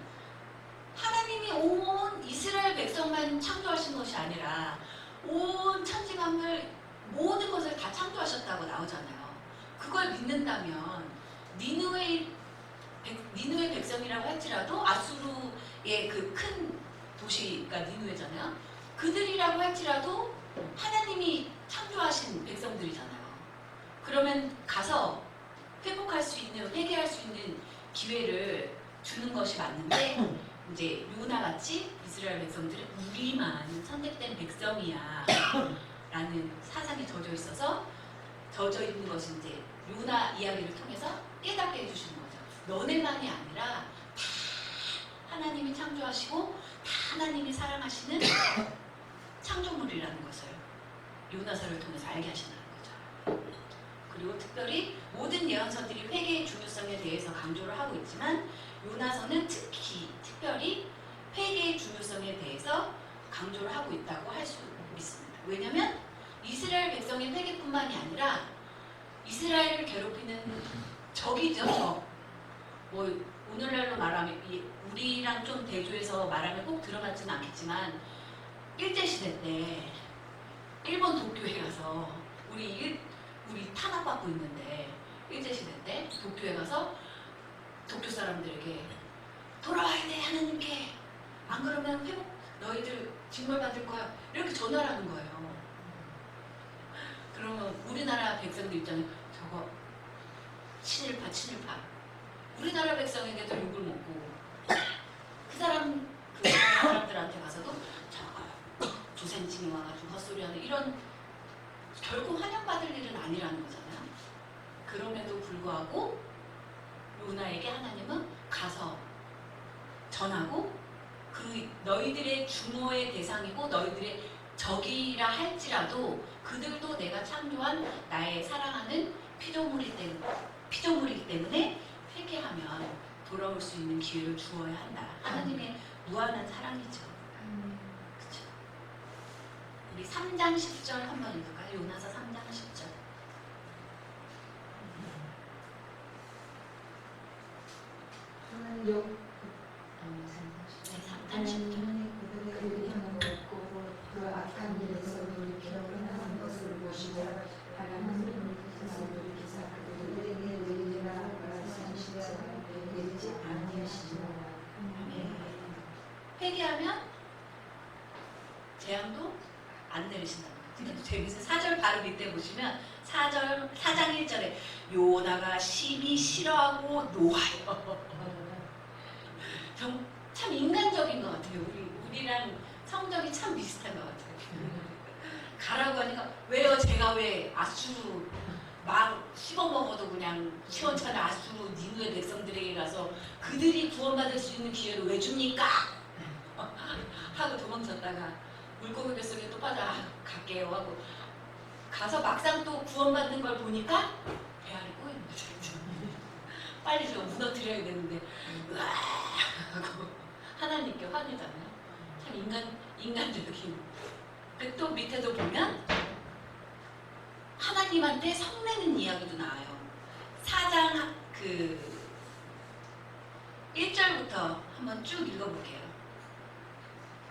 하나님이 온 이스라엘 백성만 창조하신 것이 아니라 온 천지만물 모든 것을 다 창조하셨다고 나오잖아요. 그걸 믿는다면 니느웨 백성이라고 할지라도 아수르의 그 큰 도시가 니느웨잖아요. 그들이라고 할지라도 하나님이 창조하신 백성들이잖아요. 그러면 가서 회복할 수 있는, 회개할 수 있는 기회를 주는 것이 맞는데 이제 요나같이 이스라엘 백성들은 우리만 선택된 백성이야 라는 사상이 젖어 있어서 젖어 있는 것이 이제 요나 이야기를 통해서 깨닫게 해주시는 거죠. 너네만이 아니라 다 하나님이 창조하시고 다 하나님이 사랑하시는 창조물이라는 것을 요나서를 통해서 알게 하신다는 거죠. 그리고 특별히 모든 예언서들이 회개의 중요성에 대해서 강조를 하고 있지만 요나서는 특별히 회개의 중요성에 대해서 강조를 하고 있다고 할 수 있습니다. 왜냐하면 이스라엘 백성의 회개뿐만이 아니라 이스라엘을 괴롭히는 적이죠. 적. 뭐 오늘날로 말하면 우리랑 좀 대조해서 말하면 꼭 들어맞지는 않겠지만 일제시대 때 일본 도쿄에 가서 우리 탄압받고 있는데 일제시대 때 도쿄에 가서 도쿄 사람들에게 돌아와야 돼 하나님께 안 그러면 회복 너희들 징벌받을 거야 이렇게 전화를 하는 거예요. 그러면 우리나라 백성들 입장에 저거 친일파 우리나라 백성에게도 욕을 먹고 그 사람들한테 가서도 저거 조센징이 와가지고 헛소리하는 이런 결코 환영받을 일은 아니라는 거잖아요. 그럼에도 불구하고 요나에게 하나님은 가서 전하고 그 너희들의 중호의 대상이고 너희들의 적이라 할지라도 그들도 내가 창조한 나의 사랑하는 피조물이기 때문에 회개하면 돌아올 수 있는 기회를 주어야 한다. 하나님의 무한한 사랑이죠. 그렇죠? 우리 3장 10절 한번 읽을까요? 요나서 3장 10절.
하나님
네, 3장 10절.
그들이 하는 없고 그 악한 일에서 돌이켜 떠나는 것을 보시고 하나님을 돌이키사 그들에게 내리라 말씀하시되 내리지 아니하시리라.
회개하면 재앙도 안 내리신다는 거예요. 재밌어요. 4절 바로 밑에 보시면 4장 1절에 요나가 심히 싫어하고 노하여 참 인간적인 것 같아요. 우리랑 성격이 참 비슷한 것 같아요. 가라고 하니까 왜요? 제가 왜 아수르 막 씹어먹어도 그냥 시원찮은 아수르 니느웨 백성들에게 가서 그들이 구원받을 수 있는 기회를 왜 줍니까? 하고 도망쳤다가 물고기 뱃속에 또 갈게요 하고 가서 막상 또 구원받는 걸 보니까 배알이 꼬이는 거죠. 빨리 좀 무너뜨려야 되는데 으아 하고 하나님께 화내잖아요. 참 인간적인. 또 밑에도 보면 하나님한테 성내는 이야기도 나와요. 4장 1절부터 한번 쭉 읽어볼게요.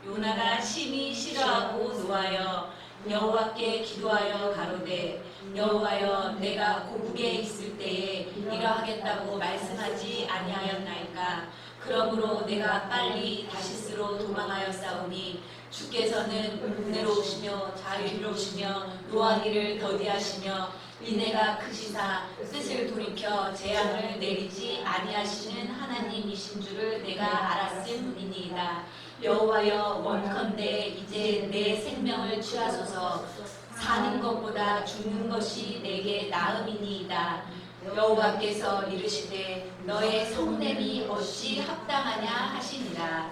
요나가 심히 싫어하고 노하여 여호와께 기도하여 가로되 여호와여 내가 고국에 있을 때에 이러하겠다고 말씀하지 아니하였나이까. 그러므로 내가 빨리 다시스로 도망하였사오니 주께서는 은혜로우시며 자유로우시며 노하기를 더디하시며 인애가 크시사 뜻을 돌이켜 재앙을 내리지 아니하시는 하나님이신 줄을 내가 알았음이니이다. 여호와여 원컨대 이제 내 생명을 취하소서. 사는 것보다 죽는 것이 내게 나음이니이다. 여호와께서 이르시되 너의 성냄이 어찌 합당하냐 하시니라.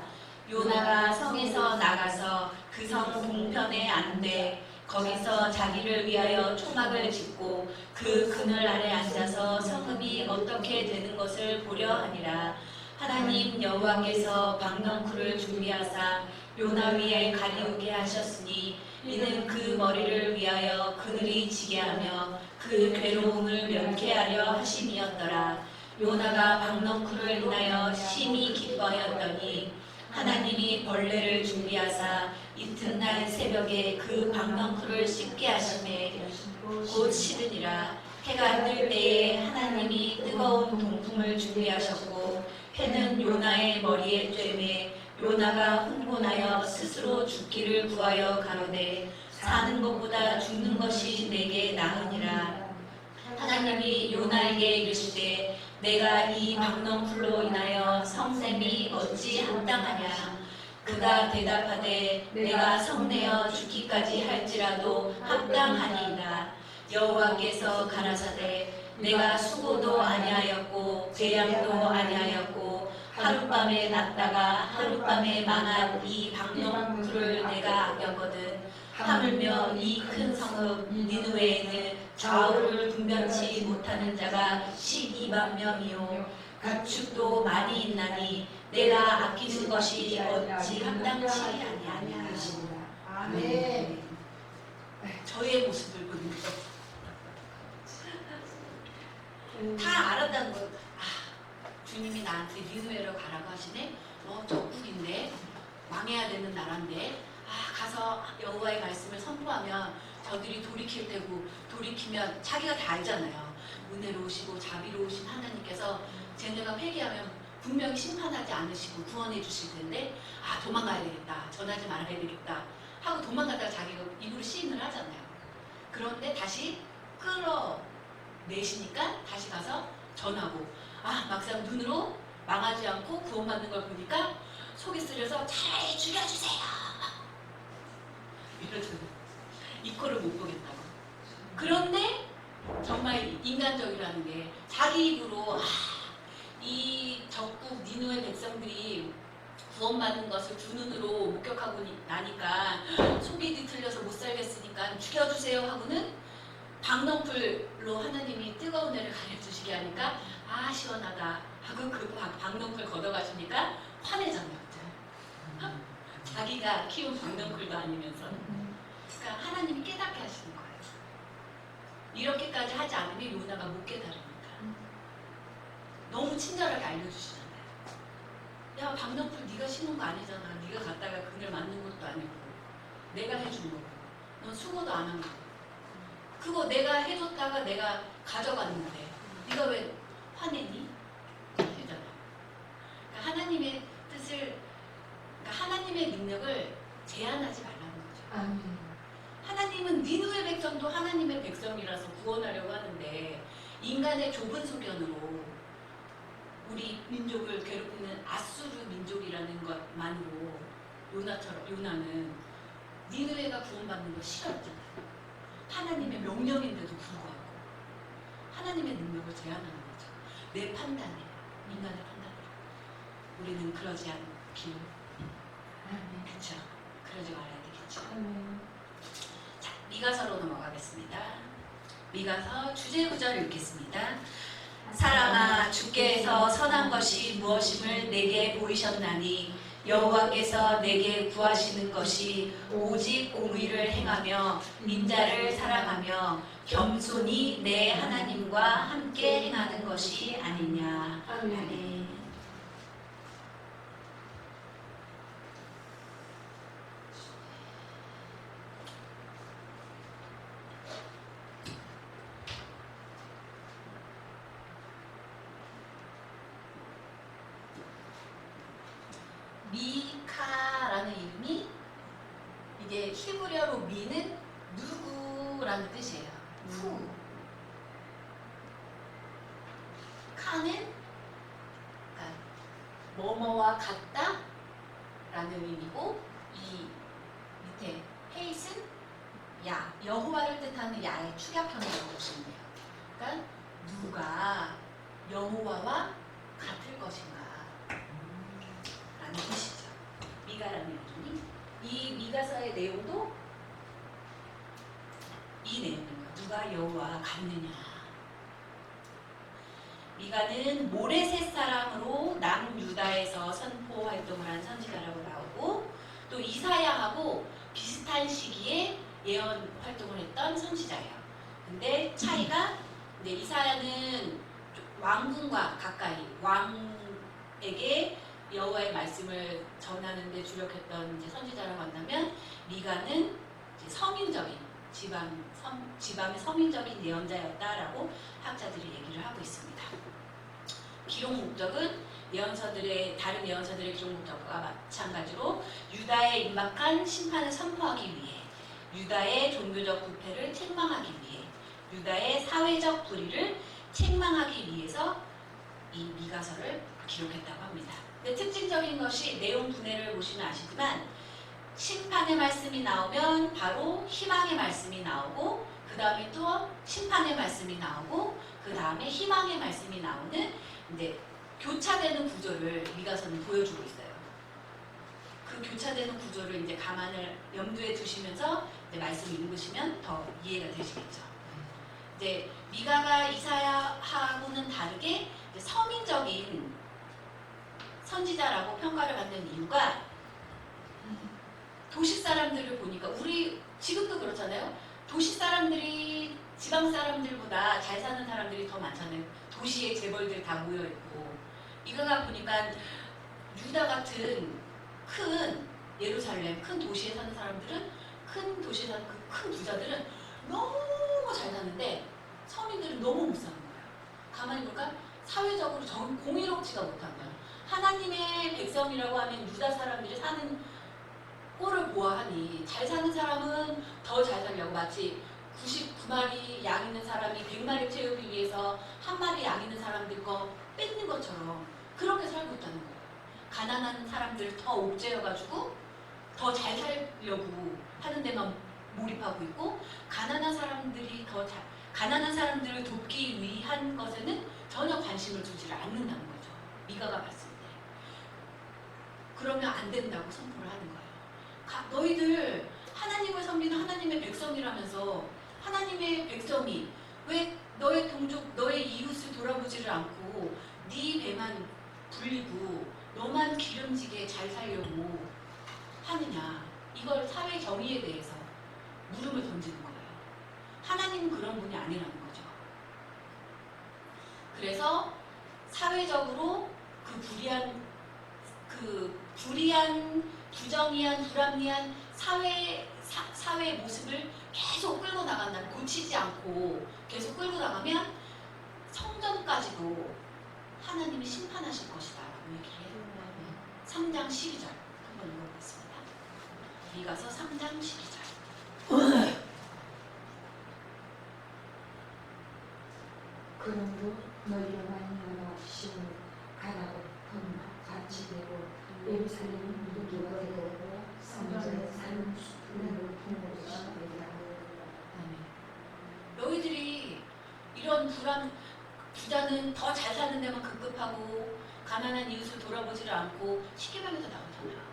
요나가 성에서 나가서 그 성 동편에 앉되 거기서 자기를 위하여 초막을 짓고 그 그늘 아래 앉아서 성읍이 어떻게 되는 것을 보려 하니라. 하나님 여호와께서 박넝쿨을 준비하사 요나 위에 가리우게 하셨으니 이는 그 머리를 위하여 그늘이 지게 하며 그 괴로움을 면케하려 하심이었더라. 요나가 박넝쿨을 인하여 심히 기뻐하였더니 하나님이 벌레를 준비하사 이튿날 새벽에 그 박넝쿨을 씹게 하심에 곧 식으니라. 해가 뜰 때에 하나님이 뜨거운 동풍을 준비하셨고 해는 요나의 머리에 쬐매 요나가 흥분하여 스스로 죽기를 구하여 가로되 사는 것보다 죽는 것이 내게 나으니라. 하나님이 요나에게 이르시되 내가 이 박넝쿨로 인하여 성냄이 어찌 합당하냐. 그가 대답하되 내가 성내어 죽기까지 할지라도 합당하니이다. 여호와께서 가라사대 내가 수고도 아니하였고 재앙도 아니하였고 하룻밤에 났다가 하룻밤에 망한 이 박넝쿨을 내가 아꼈거든. 하물며 이 큰 성읍 니느웨에는 좌우를 분변치 못하는 자가 12만 명이요 가축도 많이 있나니 내가 아끼는 것이 어찌 합당치 아니하냐.
아멘.
저의 모습을 보는 거. 다 알았다는 거. 주님이 나한테 니느웨로 가라고 하시네. 적국인데 망해야 되는 나라인데 가서 여호와의 말씀을 선포하면 저들이 돌이킬 테고 돌이키면 자기가 다 알잖아요. 은혜로우시고 자비로우신 하나님께서 쟤네가 회개하면 분명히 심판하지 않으시고 구원해 주실 텐데 도망가야 되겠다. 전하지 말아야 되겠다. 하고 도망가다가 자기가 입으로 시인을 하잖아요. 그런데 다시 끌어내시니까 다시 가서 전하고 막상 눈으로 망하지 않고 구원받는 걸 보니까 속이 쓰려서 차라리 죽여주세요. 이러잖아요. 이 꼴을 못 보겠다고. 그런데 정말 인간적이라는 게 자기 입으로 이 적국 니느웨 백성들이 구원받는 것을 두 눈으로 목격하고 나니까 속이 뒤틀려서 못 살겠으니까 죽여주세요 하고는 박넝쿨로 하나님이 뜨거운 애를 가려주시게 하니까 시원하다 하고 그 박넝쿨 걷어가시니까 화내잖아요. 자기가 키운 박넝쿨도 아니면서. 그러니까 하나님이 깨닫게 하시는 거예요. 이렇게까지 하지 않으면 요나가 못 깨달으니까. 너무 친절하게 알려주시잖아요. 야 박넝쿨 네가 심은 거 아니잖아. 네가 갔다가 그늘 맞는 것도 아니고 내가 해준 거고 넌 수고도 안 한 거고 그거 내가 해줬다가 내가 가져갔는데 네가 왜 화내니? 이러잖아. 그러니까 하나님의 뜻을 하나님의 능력을 제한하지 말라는 거죠.
아멘.
하나님은 니느웨 백성도 하나님의 백성이라서 구원하려고 하는데 인간의 좁은 소견으로 우리 민족을 괴롭히는 아수르 민족이라는 것만으로 요나는 니느웨가 구원받는 걸 싫어했잖아요. 하나님의 명령인데도 불구하고 하나님의 능력을 제한하는 거죠. 내 판단이에요. 인간의 판단이에요. 우리는 그러지 않길. 그렇죠. 그러지 말아야 되겠죠. 자, 미가서로 넘어가겠습니다. 미가서 주제 구절 읽겠습니다. 사랑아 주께서 선한 것이 무엇임을 내게 보이셨나니 여호와께서 내게 구하시는 것이 오직 공의를 행하며 인자를 사랑하며 겸손히 내 하나님과 함께 행하는 것이 아니냐. 아멘. 미카라는 이름이 이게 히브리어로 미는 누구라는 뜻이에요. 후. 카는 그러니까 뭐뭐와 같다 라는 의미고 이 밑에 헤이스는 야, 여호와를 뜻하는 야의 축약형이라고 보시면 돼요. 그러니까 누가 여호와와 같을 것인가 라는 뜻이죠. 미가라는 이름이. 이 미가서의 내용도 이 내용입니다. 누가 여호와와 같느냐. 미가는 모레셋 사람으로 남유다에서 선포 활동을 한 선지자라고 나오고, 또 이사야하고 비슷한 시기에 예언 활동을 했던 선지자예요. 근데 차이가, 이사야는 왕궁과 가까이 왕에게 여호와의 말씀을 전하는 데 주력했던 이제 선지자라고 한다면, 미가는 이제 서민적인 지방의 서민적인 예언자였다라고 학자들이 얘기를 하고 있습니다. 기록 목적은 다른 예언서들의 기록 목적과 마찬가지로 유다에 임박한 심판을 선포하기 위해, 유다의 종교적 부패를 책망하기 위해, 유다의 사회적 불의를 책망하기 위해서 이 미가서를 기록했다고 합니다. 근데 특징적인 것이, 내용 분해를 보시면 아시지만 심판의 말씀이 나오면 바로 희망의 말씀이 나오고, 그 다음에 또 심판의 말씀이 나오고, 그 다음에 희망의 말씀이 나오는 이제 교차되는 구조를 미가서는 보여주고 있어요. 그 교차되는 구조를 이제 염두에 두시면서 이제 말씀 읽으시면 더 이해가 되시겠죠. 이제 미가가 이사야하고는 다르게 이제 서민적인 선지자라고 평가를 받는 이유가, 도시 사람들을 보니까, 우리 지금도 그렇잖아요. 도시 사람들이 지방 사람들보다 잘 사는 사람들이 더 많잖아요. 도시에 재벌들 다 모여 있고. 미가가 보니까 유다 같은 큰 예루살렘, 큰 도시에 사는 사람들은, 큰 도시에 사는 그 큰 부자들은 너무 잘 사는데 서민들은 너무 못 사는 거예요. 가만히 보니까 사회적으로 공의롭지가 못한 거예요. 하나님의 백성이라고 하면 유다 사람들이 사는 꼴을 보아하니, 잘 사는 사람은 더 잘 살려고, 마치 99마리 양 있는 사람이 100마리 채우기 위해서 한 마리 양 있는 사람들 거 뺏는 것처럼 그렇게 살고 있다는 거예요. 가난한 사람들 더 옥죄어가지고 더 잘 살려고 하는 데만 몰입하고 있고, 가난한 사람들을 돕기 위한 것에는 전혀 관심을 두지를 않는다는 거죠. 미가가 봤을 때. 그러면 안 된다고 선포를 하는 거예요. 너희들 하나님을 섬기는 하나님의 백성이라면서, 하나님의 백성이 왜 너의 동족, 너의 이웃을 돌아보지를 않고 네 배만 불리고 너만 기름지게 잘 살려고 하느냐. 이걸 사회 정의에 대해서 물음을 던지는 거예요. 하나님은 그런 분이 아니라는 거죠. 그래서 사회적으로 그 불의한, 부정의한, 불합리한 사회 모습을 계속 끌고 나간다면, 고치지 않고 계속 끌고 나가면 성전까지도 하나님이 심판하실 것이다 라고 얘기를 해요. 3장 12절 한번 읽어보겠습니다. 미가서 3장 12절.
그러므로 너희가 만나와 시온을 가라고 같이 되고, 예루살렘은 무기가 되고, 성전의 삶은 수풀로 부모를 시되리라.
너희들이 이런 부자는 더 잘 사는 데만 급급하고 가난한 이웃을 돌아보지를 않고, 십계명에서 나오잖아요.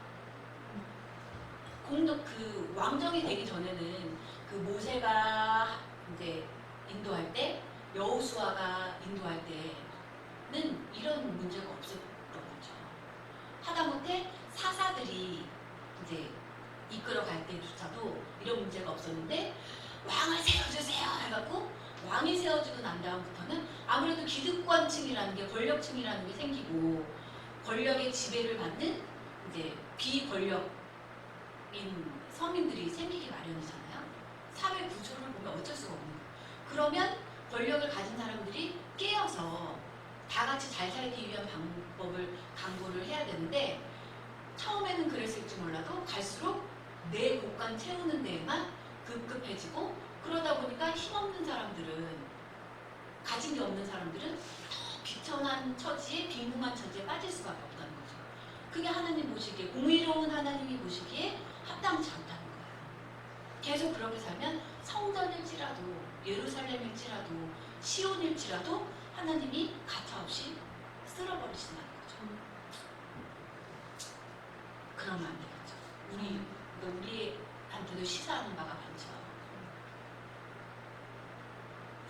그 왕정이 되기 전에는 그 모세가 이제 인도할 때, 여호수아가 인도할 때는 이런 문제가 없었던 거죠. 하다못해 사사들이 이제 이끌어갈 때조차도 이런 문제가 없었는데, 왕을 세워주세요 해갖고 왕이 세워지고 난 다음부터는 아무래도 기득권층이라는 게, 권력층이라는 게 생기고, 권력의 지배를 받는 이제 비권력인 서민들이 생기기 마련이잖아요. 사회 구조를 보면 어쩔 수가 없는 거예요. 그러면 권력을 가진 사람들이 깨어서 다 같이 잘 살기 위한 방법을 강구를 해야 되는데, 처음에는 그랬을지 몰라도 갈수록 내 곳간 채우는 데에만 급급해지고, 그러다 보니까 힘없는 사람들은, 가진 게 없는 사람들은 더 비천한 처지에, 빈궁한 처지에 빠질 수밖에 없다는 거죠. 그게 하나님 보시기에, 공의로운 하나님이 보시기에 합당치 않다는 거예요. 계속 그렇게 살면 성전일지라도, 예루살렘일지라도, 시온일지라도 하나님이 가차없이 쓸어버리신다는 거죠. 그러면 안 되겠죠. 우리한테도 시사하는 바가 많죠.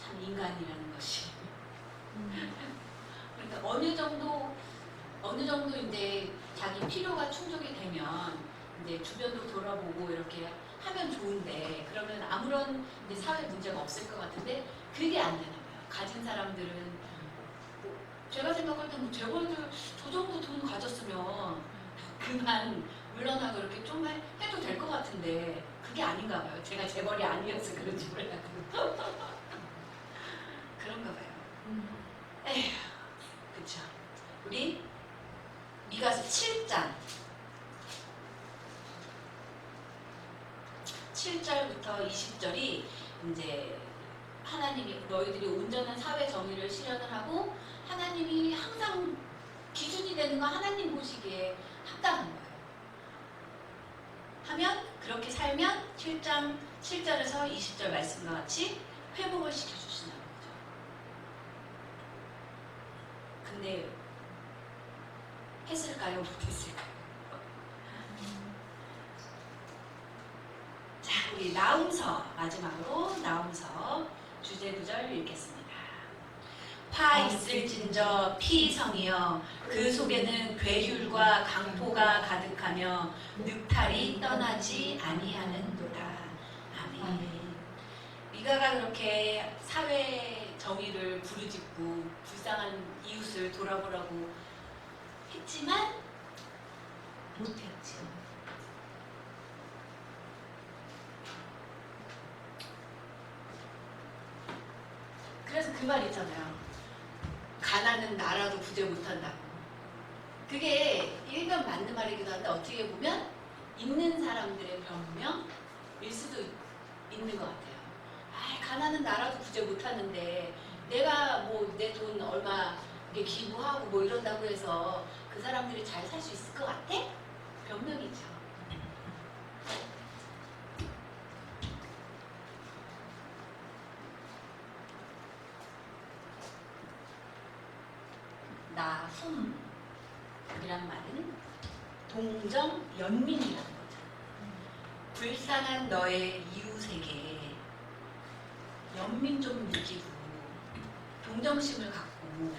참 인간이라는 것이. 그러니까 어느 정도 이제 자기 필요가 충족이 되면 이제 주변도 돌아보고 이렇게 하면 좋은데, 그러면 아무런 이제 사회 문제가 없을 것 같은데 그게 안 되나 봐요. 가진 사람들은 제가 생각할 때는 재벌들 저 정도 돈 가졌으면 그만 물러나고 이렇게 좀 해도 될 것 같은데 그게 아닌가 봐요. 제가 재벌이 아니어서 그런지 몰라도 그런가 봐요. 에휴, 그쵸. 우리 미가서 7장 7절부터 20절이 이제 하나님이 너희들이 온전한 사회 정의를 실현을 하고 하나님이 항상 기준이 되는 건 하나님 보시기에 합당한 거예요. 하면 그렇게 살면 7장 7절에서 20절 말씀과 같이 회복을 시켜주신다는 거죠. 근데 했을까요? 못했을까요? 자, 우리 나훔서 마지막으로 나훔서 주제 구절 읽겠습니다. 파 있을진저 피성이여 그 속에는 괴휼과 강포가 가득하며 늑탈이 떠나지 아니하는도다. 아멘. 미가가 그렇게 사회 정의를 부르짖고 불쌍한 이웃을 돌아보라고 했지만 못했죠. 그래서 그 말 있잖아요. 가난은 나라도 구제 못한다고. 그게 일면 맞는 말이기도 한데 어떻게 보면 있는 사람들의 변명일 수도 있는 것 같아요. 아, 가난은 나라도 구제 못하는데 내가 뭐 내 돈 얼마 기부하고 뭐 이런다고 해서 그 사람들이 잘 살 수 있을 것 같아? 변명이죠. 나훔이란 말은 동정연민이라는 거죠. 불쌍한 너의 이웃에게 연민 좀 느끼고 동정심을 갖고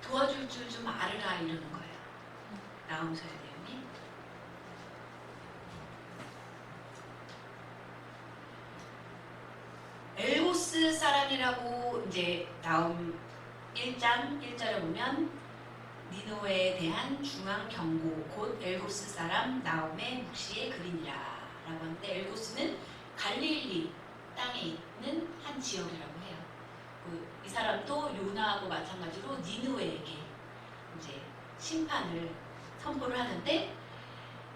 도와줄 줄 좀 알으라 이러는 거예요. 나훔서의 내용이. 엘고스 사람이라고 이제 나훔 1장 1절에 보면 니느웨에 대한 중앙 경고 곧 엘고스 사람 나훔의 묵시의 글이니라 라고 하는데, 엘고스는 갈릴리 땅에 있는 한 지역이라고 해요. 이 사람도 요나하고 마찬가지로 니느웨에게 이제 심판을 선포를 하는데,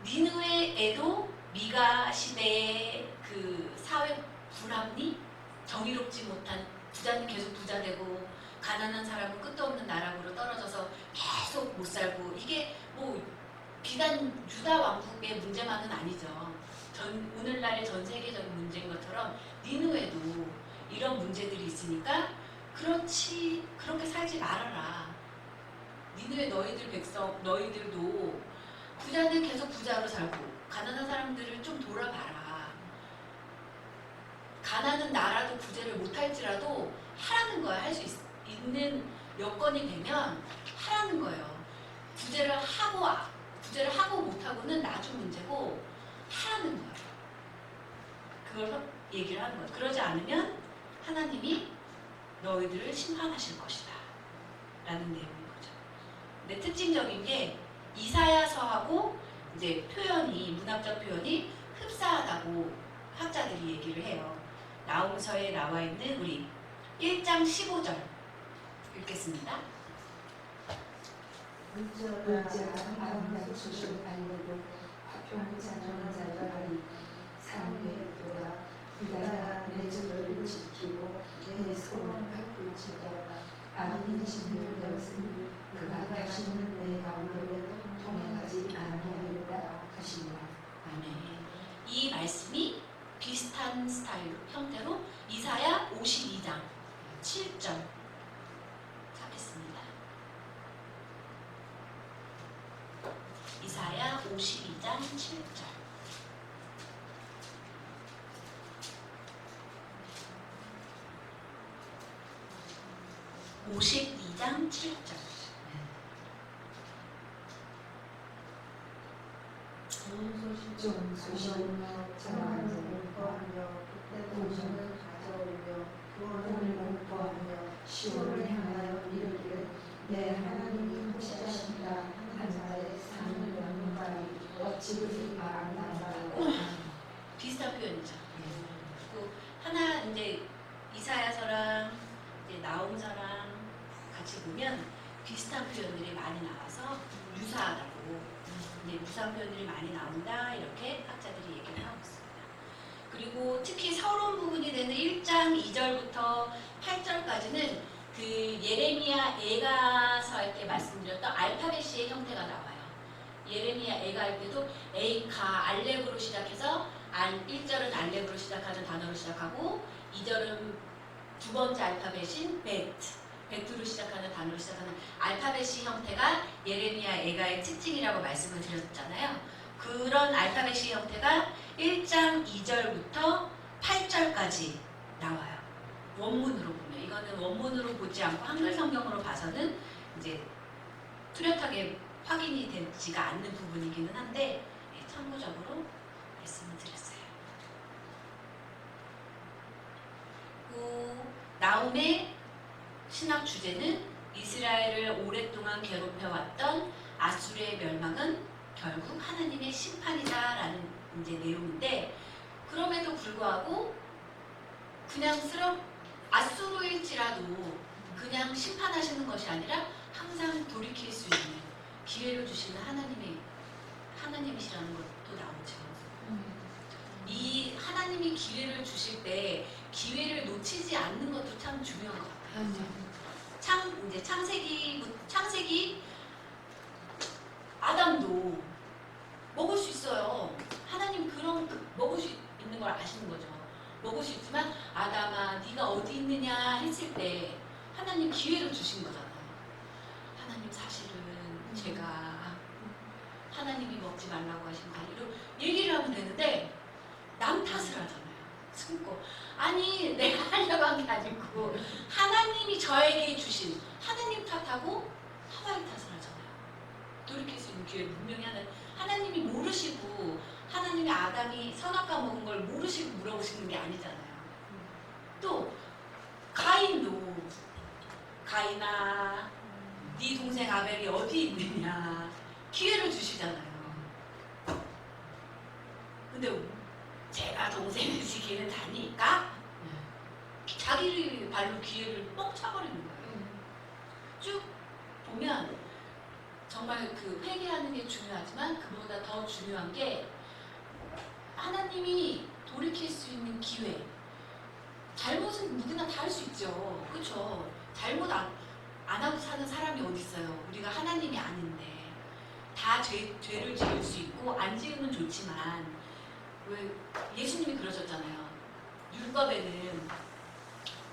니느웨에도 미가 시대의 그 사회 불합리, 정의롭지 못한 부자는 계속 부자되고 가난한 사람은 끝도 없는 나락으로 떨어져서 계속 못 살고, 이게 뭐 비단 유다 왕국의 문제만은 아니죠. 오늘날의 전 세계적인 문제인 것처럼 니느웨도 이런 문제들이 있으니까 그렇게 살지 말아라. 니느웨 너희들 백성, 너희들도 부자는 계속 부자로 살고 가난한 사람들을 좀 돌아봐라. 가난한 나라도 구제를 못할지라도 하라는 거야. 할 수 있는 여건이 되면 하라는 거예요. 구제를 하고 못하고는 나중 문제고 하라는 거예요. 그걸 얘기를 하는 거예요. 그러지 않으면 하나님이 너희들을 심판하실 것이다 라는 내용인 거죠. 근데 특징적인 게 이사야서하고 이제 문학적 표현이 흡사하다고 학자들이 얘기를 해요. 나훔서에 나와 있는 우리 1장 15절 읽겠습니다.
의자가 아름다운 소식을 알려고 화평을 찾는 자들이 사무에 돌아 그가 내 절을 지키고 내 소원을 갖고 지켜 아는 진리를 배웠으니 그가 다시는 내 가운데로 통행하지 아니하리라 하시니라.
아멘. 이 말씀이 비슷한 스타일 형태로 이사야 52장 7절 52장 7절.
좋은 소식을
정하는
전하는
공포하며 그때 도전을 가져오며 구원을 공포하며
시온을 향하여 이르기를 내 하나님이 혹시하신다 한 자의 삶을 여는 바이 어찌 그리 바란다고.
비슷한 표현이죠. 그리고 하나 이제 이사야서랑 이제 나홈서랑 같이 보면 비슷한 표현들이 많이 나와서 유사하다고, 이제 유사한 표현들이 많이 나온다 이렇게 학자들이 얘기를 하고 있습니다. 그리고 특히 서론 부분이 되는 1장 2절부터 8절까지는 그 예레미야 애가서 할 때 말씀드렸던 알파벳의 형태가 나와요. 예레미야 애가 할 때도 에이카 알렉으로 시작해서 1절은 알렉으로 시작하는 단어로 시작하고 2절은 두 번째 알파벳인 베트로 시작하는 단어로 시작하는 알파벳의 형태가 예레미야 애가의 특징이라고 말씀을 드렸잖아요. 그런 알파벳의 형태가 1장 2절부터 8절까지 나와요. 원문으로 보면, 이거는 원문으로 보지 않고 한글 성경으로 봐서는 이제 뚜렷하게 확인이 되지가 않는 부분이기는 한데 참고적으로 말씀을 드렸어요. 나홈의 신학 주제는 이스라엘을 오랫동안 괴롭혀왔던 아수르의 멸망은 결국 하나님의 심판이다라는 이제 내용인데, 그럼에도 불구하고 그냥 아수르일지라도 그냥 심판하시는 것이 아니라 항상 돌이킬 수 있는 기회를 주시는 하나님이시라는 것도 나오죠. 이 하나님이 기회를 주실 때 기회를 놓치지 않는 것도 참 중요한 것 같아요. 이제 창세기 아담도 먹을 수 있어요. 하나님 먹을 수 있는 걸 아시는 거죠. 먹을 수 있지만 아담아 네가 어디 있느냐 했을 때 하나님 기회를 주신 거잖아요. 하나님 사실은 제가 하나님이 먹지 말라고 하신 과일로 얘기를 하면 되는데 남 탓을 하잖아요. 숨고 아니 내가 하려고 한 게 아니고 하나님이 저에게 주신 하나님 탓하고 하와이 탓을 하잖아요. 돌이킬 수 있는 기회를 분명히 하나님이 모르시고 하나님이 아담이 선악과 먹은 걸 모르시고 물어보시는 게 아니잖아요. 또 가인도 가인아 네 동생 아벨이 어디 있느냐 기회를 주시잖아요. 근데 제가 동생을 지키는 자니까 자기 발로 기회를 뻥 차버리는 거예요. 쭉 보면 정말 그 회개하는 게 중요하지만 그보다 더 중요한 게 하나님이 돌이킬 수 있는 기회. 잘못은 누구나 다 할 수 있죠. 그렇죠? 잘못 안 하고 사는 사람이 어디 있어요? 우리가 하나님이 아닌데 다 죄를 지을 수 있고 안 지으면 좋지만 왜 예수님이 그러셨잖아요. 율법에는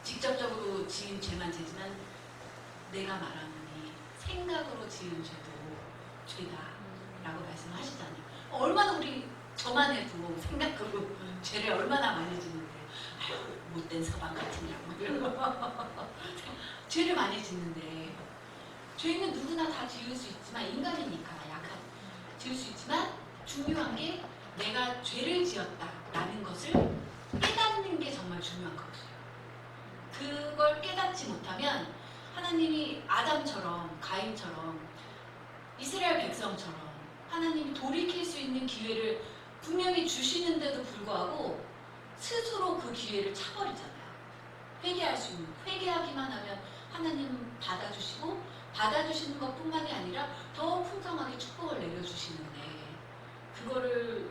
직접적으로 지은 죄만 죄지만 내가 말하노니 생각으로 지은 죄도 죄다라고 말씀하시잖아요. 얼마나 우리 저만 해도 생각으로 죄를 얼마나 많이 짓는데 아유 못된 서방 같으냐고 이런 거 죄를 많이 짓는데 죄는 누구나 다 지을 수 있지만 인간이니까 약한 지을 수 있지만 중요한 게 내가 죄를 지었다라는 것을 깨닫는 게 정말 중요한 거예요. 그걸 깨닫지 못하면 하나님이 아담처럼 가인처럼 이스라엘 백성처럼 하나님이 돌이킬 수 있는 기회를 분명히 주시는데도 불구하고 스스로 그 기회를 차버리잖아요. 회개할 수 있는, 회개하기만 하면 하나님은 받아주시고 받아주시는 것뿐만이 아니라 더 풍성하게 축복을 내려주시는데 그거를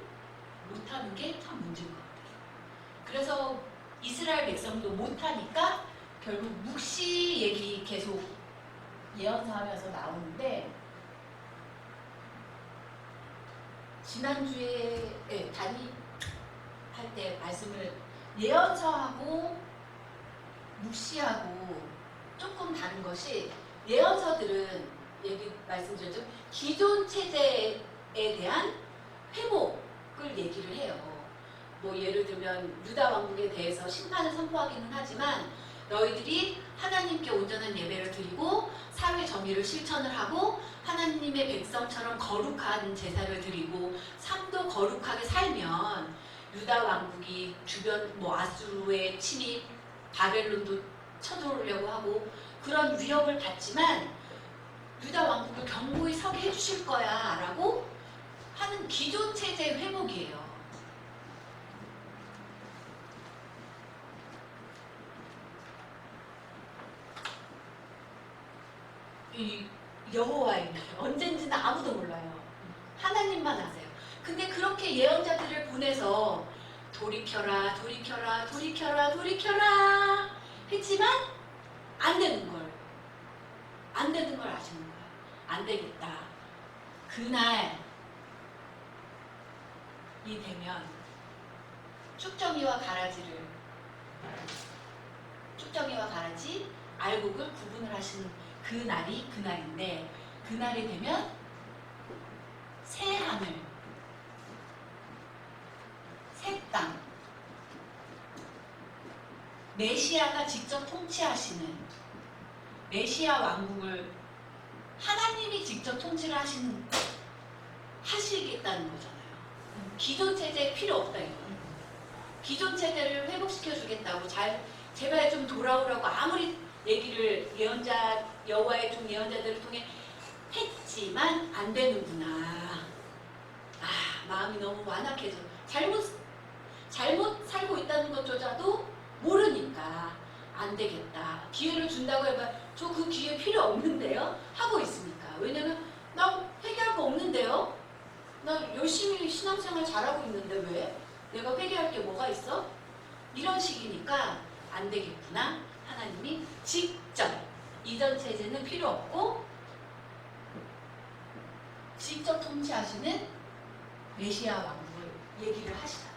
못하는 게 참 문제인 것 같아요. 그래서 이스라엘 백성도 못하니까 결국 묵시 얘기 계속 예언서하면서 나오는데 지난주에 할 때 말씀을 예언서하고 묵시하고 조금 다른 것이 예언서들은 말씀드렸죠. 기존 체제에 대한 회복을 얘기를 해요. 뭐 예를 들면 유다 왕국에 대해서 심판을 선포하기는 하지만 너희들이 하나님께 온전한 예배를 드리고 사회 정의를 실천을 하고 하나님의 백성처럼 거룩한 제사를 드리고 삶도 거룩하게 살면 유다 왕국이 주변 뭐 아수르의 침입, 바벨론도 쳐들어오려고 하고 그런 위협을 받지만 유다 왕국을 견고히 서게 해주실 거야 라고 하는 기존 체제의 회복이에요. 이 여호와의 날 언젠지는 아무도 몰라요. 하나님만 아세요. 근데 그렇게 예언자들을 보내서 돌이켜라 돌이켜라 돌이켜라 돌이켜라 했지만 안 되는 걸 아시는 거야. 안 되겠다. 그날 이 되면 쭉정이와 가라지 알곡을 구분을 하시는 그날이 그날인데 그날이 되면 새 하늘 새 땅 메시아가 직접 통치하시는 메시아 왕국을 하나님이 직접 통치를 하시겠다는 거잖아요. 기존 체제에 필요 없다 이거예요. 기존 체제를 회복시켜 주겠다고 제발 좀 돌아오라고 아무리 얘기를 여호와의 종 예언자들을 통해 했지만 안 되는구나. 마음이 너무 완악해져. 잘못 살고 있다는 것조차도 모르니까 안 되겠다. 기회를 준다고 해봐. 저 그 기회 필요 없는데요? 하고 있으니까. 왜냐면 나 회개할 거 없는데요? 나 열심히 신앙생활 잘하고 있는데 왜? 내가 회개할 게 뭐가 있어? 이런 식이니까 안 되겠구나. 하나님이 직접 이전 체제는 필요 없고 직접 통치하시는 메시아 왕국을 얘기를 하시잖아요.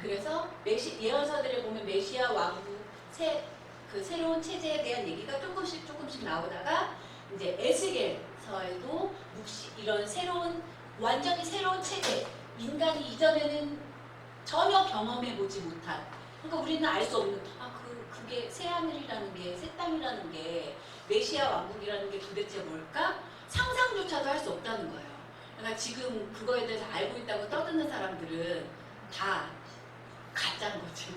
그래서 예언서들에 보면 메시아 왕국 새로운 체제에 대한 얘기가 조금씩 나오다가 이제 에스겔서에도 이런 완전히 새로운 체제, 인간이 이전에는 전혀 경험해보지 못한, 그러니까 우리는 알 수 없는 그게 새하늘이라는 게, 새 땅이라는 게, 메시아 왕국이라는 게 도대체 뭘까? 상상조차도 할 수 없다는 거예요. 그러니까 지금 그거에 대해서 알고 있다고 떠드는 사람들은 다 가짜인 거죠.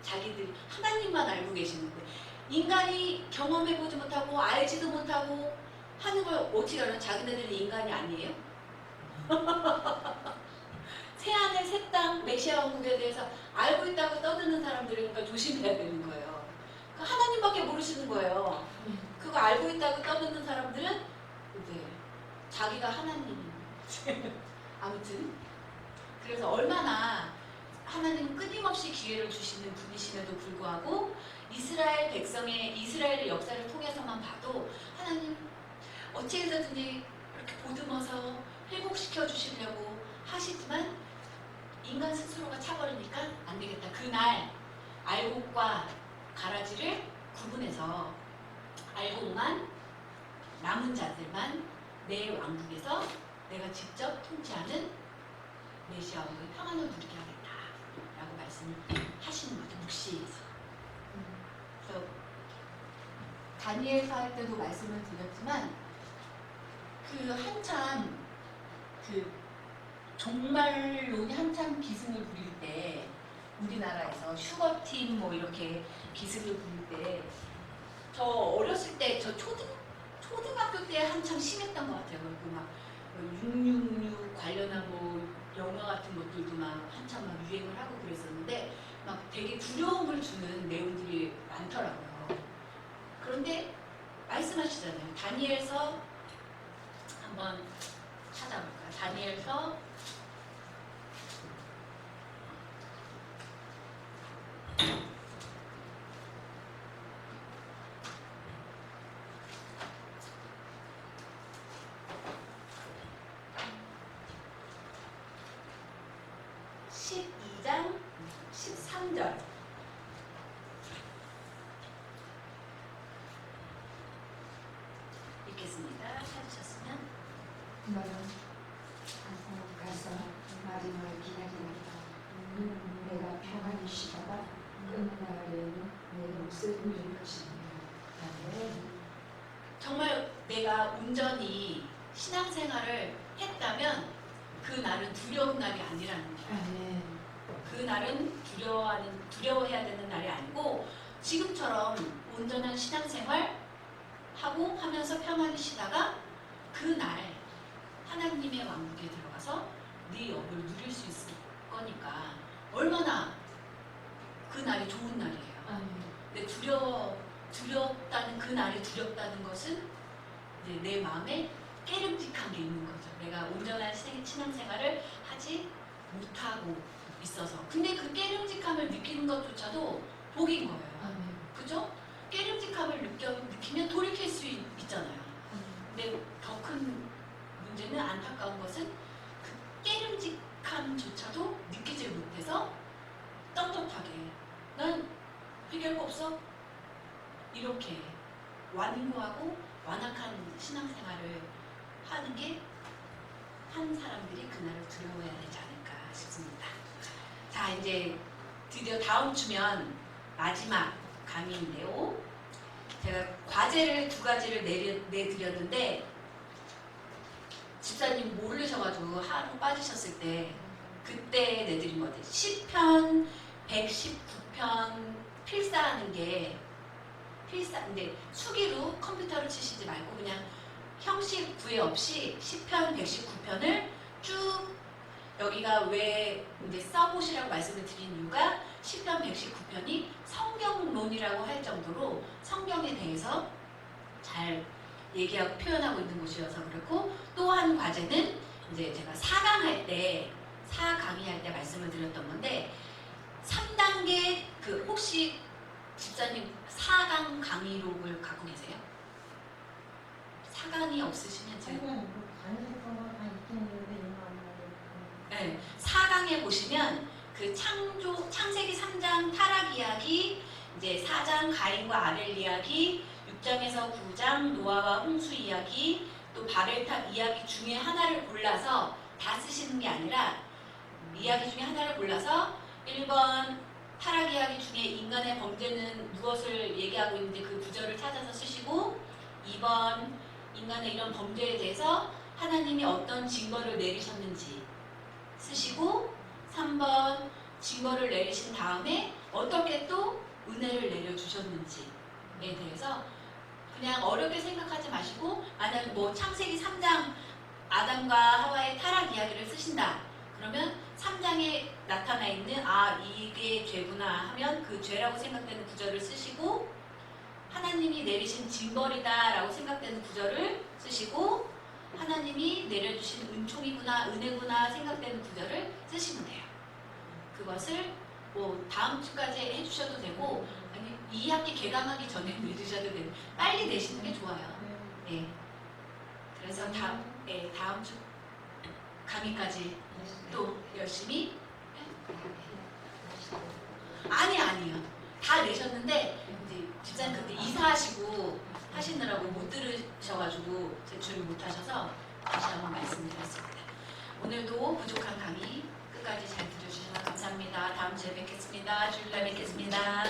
자기들이 하나님만 알고 계시는데 인간이 경험해보지 못하고 알지도 못하고 하는 걸 어떻게 알아요? 자기네들은 인간이 아니에요? 새하늘 새땅 메시아 왕국에 대해서 알고 있다고 떠드는 사람들이니까 조심해야 되는 거예요. 그러니까 하나님밖에 모르시는 거예요. 그거 알고 있다고 떠드는 사람들은 이제 자기가 하나님. 아무튼 그래서 얼마나 하나님은 끊임없이 기회를 주시는 분이심에도 불구하고 이스라엘의 역사를 통해서만 봐도 하나님 어찌 해서든지 이렇게 보듬어서 회복시켜 주시려고 하시지만 인간 스스로가 차버리니까 안 되겠다. 그날 알곡과 가라지를 구분해서 알곡만 남은 자들만 내 왕국에서 내가 직접 통치하는 메시아 왕국의 평안을 누리게 하겠다라고 말씀을 하시는 거죠. 묵시에서. 그래서 다니엘서 할 때도 말씀을 드렸지만 한참 종말론이 한참 기승을 부릴 때 우리나라에서 슈거팀 뭐 이렇게 기승을 부릴 때 저 어렸을 때 저 초등학교 때 한참 심했던 것 같아요. 그리고 막 666 관련한 뭐 영화 같은 것들도 막 한참 막 유행을 하고 그랬었는데 막 되게 두려움을 주는 내용들이 많더라고요. 그런데 말씀하시잖아요. 다니엘서 한번 찾아볼까요? 다니엘서 12장 13절 읽겠습니다. 찾으셨으면
너는 가서 마지막을 기다리라. 내가 평안히 쉬다가 날에는 내 몫을 누릴 것입니다. 아멘.
정말 내가 온전히 신앙생활을 했다면 그 날은 두려운 날이 아니라는 거예요.
아멘.
그 날은 두려워해야 되는 날이 아니고 지금처럼 온전한 신앙생활 하고 하면서 평안히 쉬다가 그 날 하나님의 왕국에 들어가서 네 업을 누릴 수 있을 거니까 얼마나 그 날이 좋은 날이에요.
아멘.
근데 두렵다는 그 날이 두렵다는 것은 이제 내 마음에 깨름직한 게 있는 거죠. 내가 온전한 신앙생활을 하지 못하고 있어서. 근데 그 깨름직함을 느끼는 것조차도 복인 거예요.
아멘.
그죠? 깨름직함을 느끼면 돌이킬 수 있잖아요. 근데 더 큰 문제는 안타까운 것은 그 깨름직함조차도 느끼지 못해서 떳떳하게 난 해결가 없어? 이렇게 완고하고 완악한 신앙생활을 하는 게 한 사람들이 그날을 두려워해야 되지 않을까 싶습니다. 자, 이제 드디어 다음 주면 마지막 강의인데요. 제가 과제를 2가지를 내드렸는데 집사님 모르셔가지고 하루 빠지셨을 때 그때 내드린 거예요. 시편 119편 필사하는 게 필사인데 수기로 컴퓨터를 치시지 말고 그냥 형식 구애 없이 시편 119편을 쭉 여기가 왜 이제 써보시라고 말씀을 드린 이유가 시편 119편이 성경론이라고 할 정도로 성경에 대해서 잘 얘기하고 표현하고 있는 곳이어서 그렇고 또 한 과제는 이제 제가 4강할 때 4강의할 때 말씀을 드렸던 건데 3단계 그 혹시 집사님 4강 강의록을 갖고 계세요? 4강이 없으시면 제가 네, 4강에 보시면 그 창세기 3장 타락 이야기, 이제 4장 가인과 아벨 이야기, 6장에서 9장 노아와 홍수 이야기, 또 바벨탑 이야기 중에 하나를 골라서 다 쓰시는 게 아니라 이야기 중에 하나를 골라서 1번 타락 이야기 중에 인간의 범죄는 무엇을 얘기하고 있는지 그 구절을 찾아서 쓰시고 2번 인간의 이런 범죄에 대해서 하나님이 어떤 징벌을 내리셨는지 쓰시고 3번 징벌을 내리신 다음에 어떻게 또 은혜를 내려주셨는지에 대해서 그냥 어렵게 생각하지 마시고 만약 뭐 창세기 3장 아담과 하와의 타락 이야기를 쓰신다 그러면 3장에 나타나 있는 아 이게 죄구나 하면 그 죄라고 생각되는 구절을 쓰시고 하나님이 내리신 징벌이다 라고 생각되는 구절을 쓰시고 하나님이 내려주신 은총이구나 은혜구나 생각되는 구절을 쓰시면 돼요. 그것을 뭐 다음 주까지 해주셔도 되고 아니 2학기 개강하기 전에 내주셔도 되고 빨리 내시는 게 좋아요. 네. 그래서 다음 주 강의까지 또 열심히 아니요. 다 내셨는데 이제 집사님 그때 이사하시고 하시느라고 못 들으셔가지고 제출을 못 하셔서 다시 한번 말씀드렸습니다. 오늘도 부족한 강의 끝까지 잘 들어주셔서 감사합니다. 다음 주에 뵙겠습니다. 주일날 뵙겠습니다.